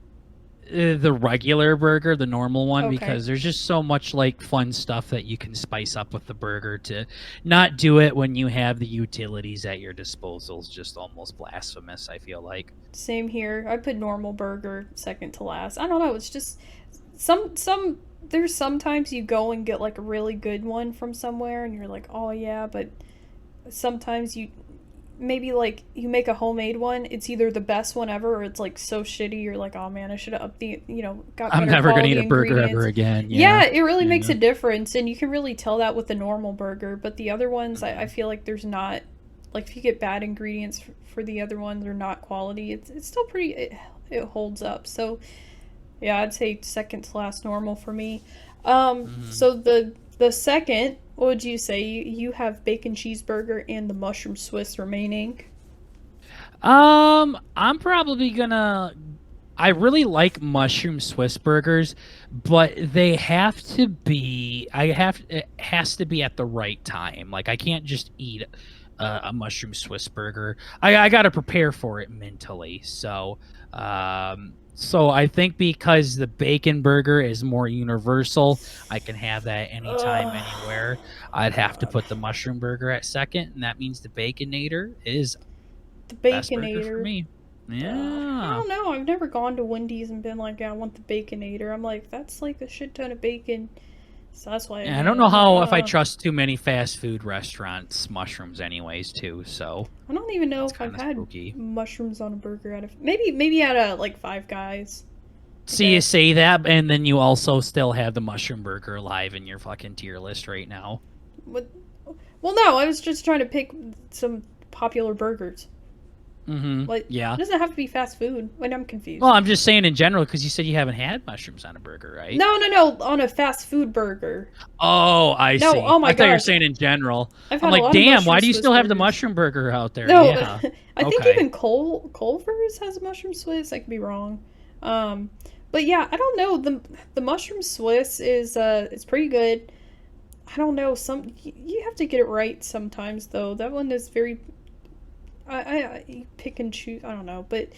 the regular burger, the normal one, Okay. because there's just so much like fun stuff that you can spice up with the burger. To not do it when you have the utilities at your disposal is just almost blasphemous, I feel like. Same here. I put normal burger second to last. I don't know. It's just there's sometimes you go and get like a really good one from somewhere and you're like, oh yeah, but sometimes you make a homemade one. It's either the best one ever or it's like so shitty. You're like, oh man, I should have upped got I'm better never gonna quality eat a burger ingredients. ever again. Yeah, it really makes a difference, and you can really tell that with the normal burger. But the other ones, I feel like there's not, like if you get bad ingredients for the other ones, they're not quality. It's still pretty. It holds up. So yeah, I'd say second to last normal for me. So the second, what would you say? You have bacon cheeseburger and the mushroom Swiss remaining. I'm probably gonna. I really like mushroom Swiss burgers, but they have to be. It has to be at the right time. Like I can't just eat a mushroom Swiss burger. I gotta prepare for it mentally. So I think because the bacon burger is more universal, I can have that anytime, anywhere. I'd have to put the mushroom burger at second, and that means the Baconator is The best burger for Baconator. me. I Yeah. don't know. I've never gone to Wendy's and been like, yeah, I want the Baconator. I'm like, that's like a shit ton of bacon. So that's why. I don't know how if I trust too many fast food restaurants mushrooms anyways too. So I don't even know if I've kinda had spooky. mushrooms on a burger maybe at a like Five Guys. see you say that, and then you also still have the mushroom burger alive in your fucking tier list right now. What? Well, no, I was just trying to pick some popular burgers. Mm-hmm. Like, Yeah. it doesn't have to be fast food. When I'm confused. Well, I'm just saying in general because you said you haven't had mushrooms on a burger, right? No, on a fast food burger. Oh, I No, see. oh my I thought you were gosh. saying in general. I've I'm had a like, lot of damn, mushroom why do you Swiss still have the burgers. mushroom burger out there? No, Yeah. I think Okay. even Culver's has mushroom Swiss. I could be wrong. But yeah, I don't know. The mushroom Swiss is it's pretty good. I don't know. You have to get it right sometimes though. That one is very. I pick and choose. I don't know, but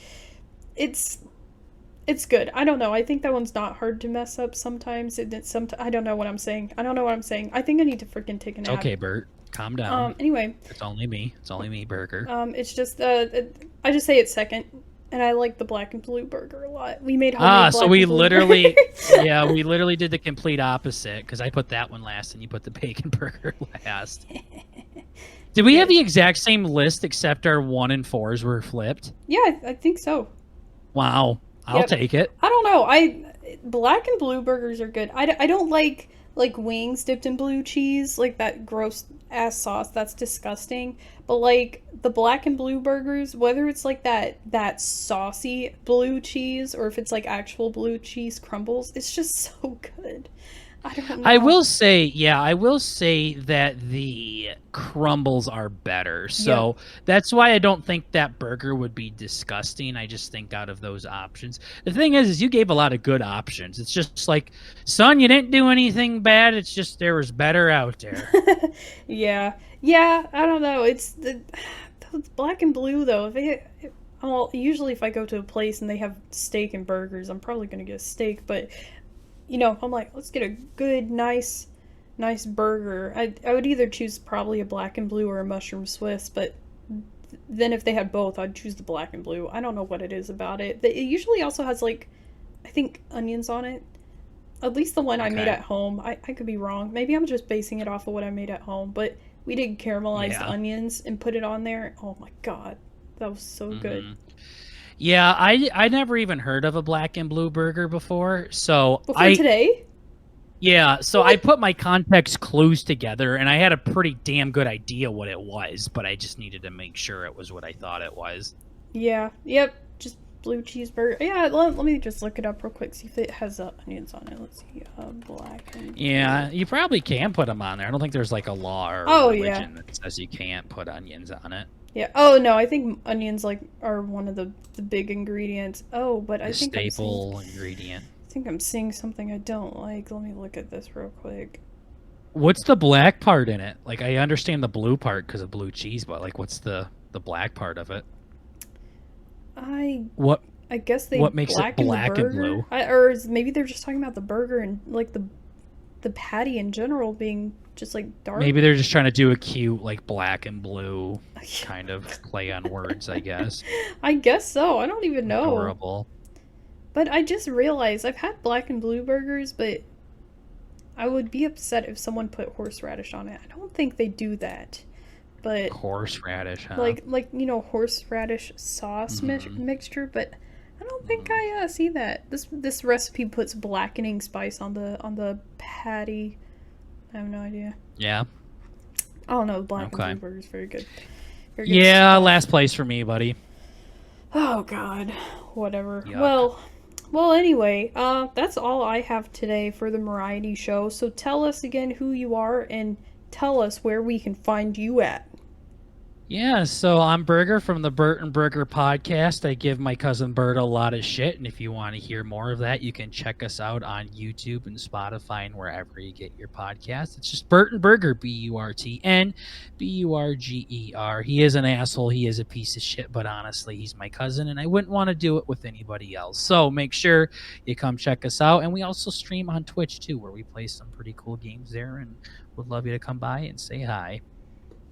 it's good. I don't know. I think that one's not hard to mess up sometimes. I don't know what I'm saying. I think I need to freaking take a nap. Okay, Bert, calm down. Anyway. It's only me. Burger. It's just I just say it's second, and I like the black and blue burger a lot. We made homemade So black we and blue literally, burgers. we literally did the complete opposite because I put that one last and you put the bacon burger last. Did we have the exact same list except our 1 and 4s were flipped? Yeah, I think so. Wow, I'll Yep. take it. I don't know. Black and blue burgers are good. I don't like wings dipped in blue cheese, like that gross ass sauce. That's disgusting. But like the black and blue burgers, whether it's like that saucy blue cheese or if it's like actual blue cheese crumbles, it's just so good. I don't know. I will say that the crumbles are better. So that's why I don't think that burger would be disgusting. I just think out of those options. The thing is you gave a lot of good options. It's just like, son, you didn't do anything bad. It's just there was better out there. Yeah, I don't know. It's black and blue though. Well, usually if I go to a place and they have steak and burgers, I'm probably gonna get a steak. But you know, I'm like, let's get a good, nice burger. I would either choose probably a black and blue or a mushroom Swiss. But then if they had both, I'd choose the black and blue. I don't know what it is about it. It usually also has like, I think onions on it. At least the one I made at home. I could be wrong. Maybe I'm just basing it off of what I made at home. But we did caramelize onions and put it on there. Oh my god. That was so good. Yeah, I never even heard of a black and blue burger before. So today? Yeah, so I put my context clues together, and I had a pretty damn good idea what it was, but I just needed to make sure it was what I thought it was. Yeah, yep, just blue cheeseburger. Yeah, let me just look it up real quick, see if it has onions on it. Let's see, black and blue. Yeah, you probably can put them on there. I don't think there's like a law or religion that says you can't put onions on it. Yeah. Oh no, I think onions are one of the big ingredients. Oh, but I think staple ingredient. I think I'm seeing something I don't like. Let me look at this real quick. What's the black part in it? Like, I understand the blue part because of blue cheese, but like, what's the black part of it? I guess they what makes it black and blue? Maybe they're just talking about the burger and like the patty in general being just like dark. Maybe they're just trying to do a cute like black and blue kind of play on words, I guess. I guess so. I don't even know. Adorable. But I just realized I've had black and blue burgers, but I would be upset if someone put horseradish on it. I don't think they do that. But horseradish, huh? Like you know, horseradish sauce mixture, but I don't think I see that. This recipe puts blackening spice on the patty. I have no idea. Yeah. I don't know. Black and blue burger is very good. Yeah, stuff. Last place for me, buddy. Oh God, whatever. Yuck. Well. Anyway, that's all I have today for the Mariety show. So tell us again who you are and tell us where we can find you at. Yeah, so I'm Burger from the BurtnBurger podcast. I give my cousin Bert a lot of shit, and if you want to hear more of that, you can check us out on YouTube and Spotify and wherever you get your podcasts. It's just BurtnBurger, BurtnBurger. He is an asshole. He is a piece of shit, but honestly, he's my cousin, and I wouldn't want to do it with anybody else. So make sure you come check us out, and we also stream on Twitch, too, where we play some pretty cool games there, and would love you to come by and say hi.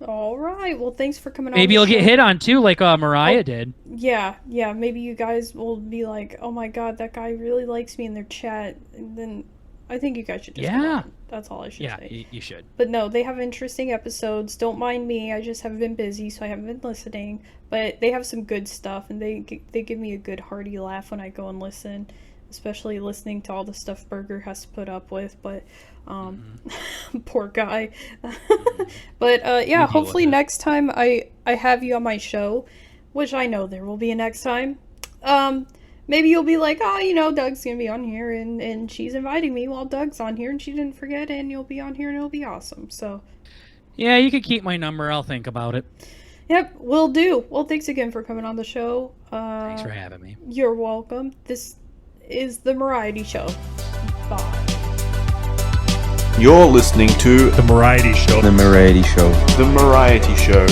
All right. Well, thanks for coming on. Maybe you'll get hit on too, like Mariah did. Yeah. Maybe you guys will be like, "Oh my God, that guy really likes me in their chat." And then I think you guys should just come on. That's all I should say. Yeah, you should. But no, they have interesting episodes. Don't mind me. I just have been busy, so I haven't been listening. But they have some good stuff, and they give me a good hearty laugh when I go and listen, especially listening to all the stuff Burger has to put up with. But poor guy. But yeah, hopefully next time I have you on my show, which I know there will be a next time. Maybe you'll be like, oh, you know, Doug's gonna be on here and she's inviting me while Doug's on here and she didn't forget, and you'll be on here and it'll be awesome. So yeah, you can keep my number. I'll think about it. Yep, will do. Well, thanks again for coming on the show. Thanks for having me. You're welcome. This is the Mariety Show. Bye. You're listening to The Mariety Show. The Mariety Show.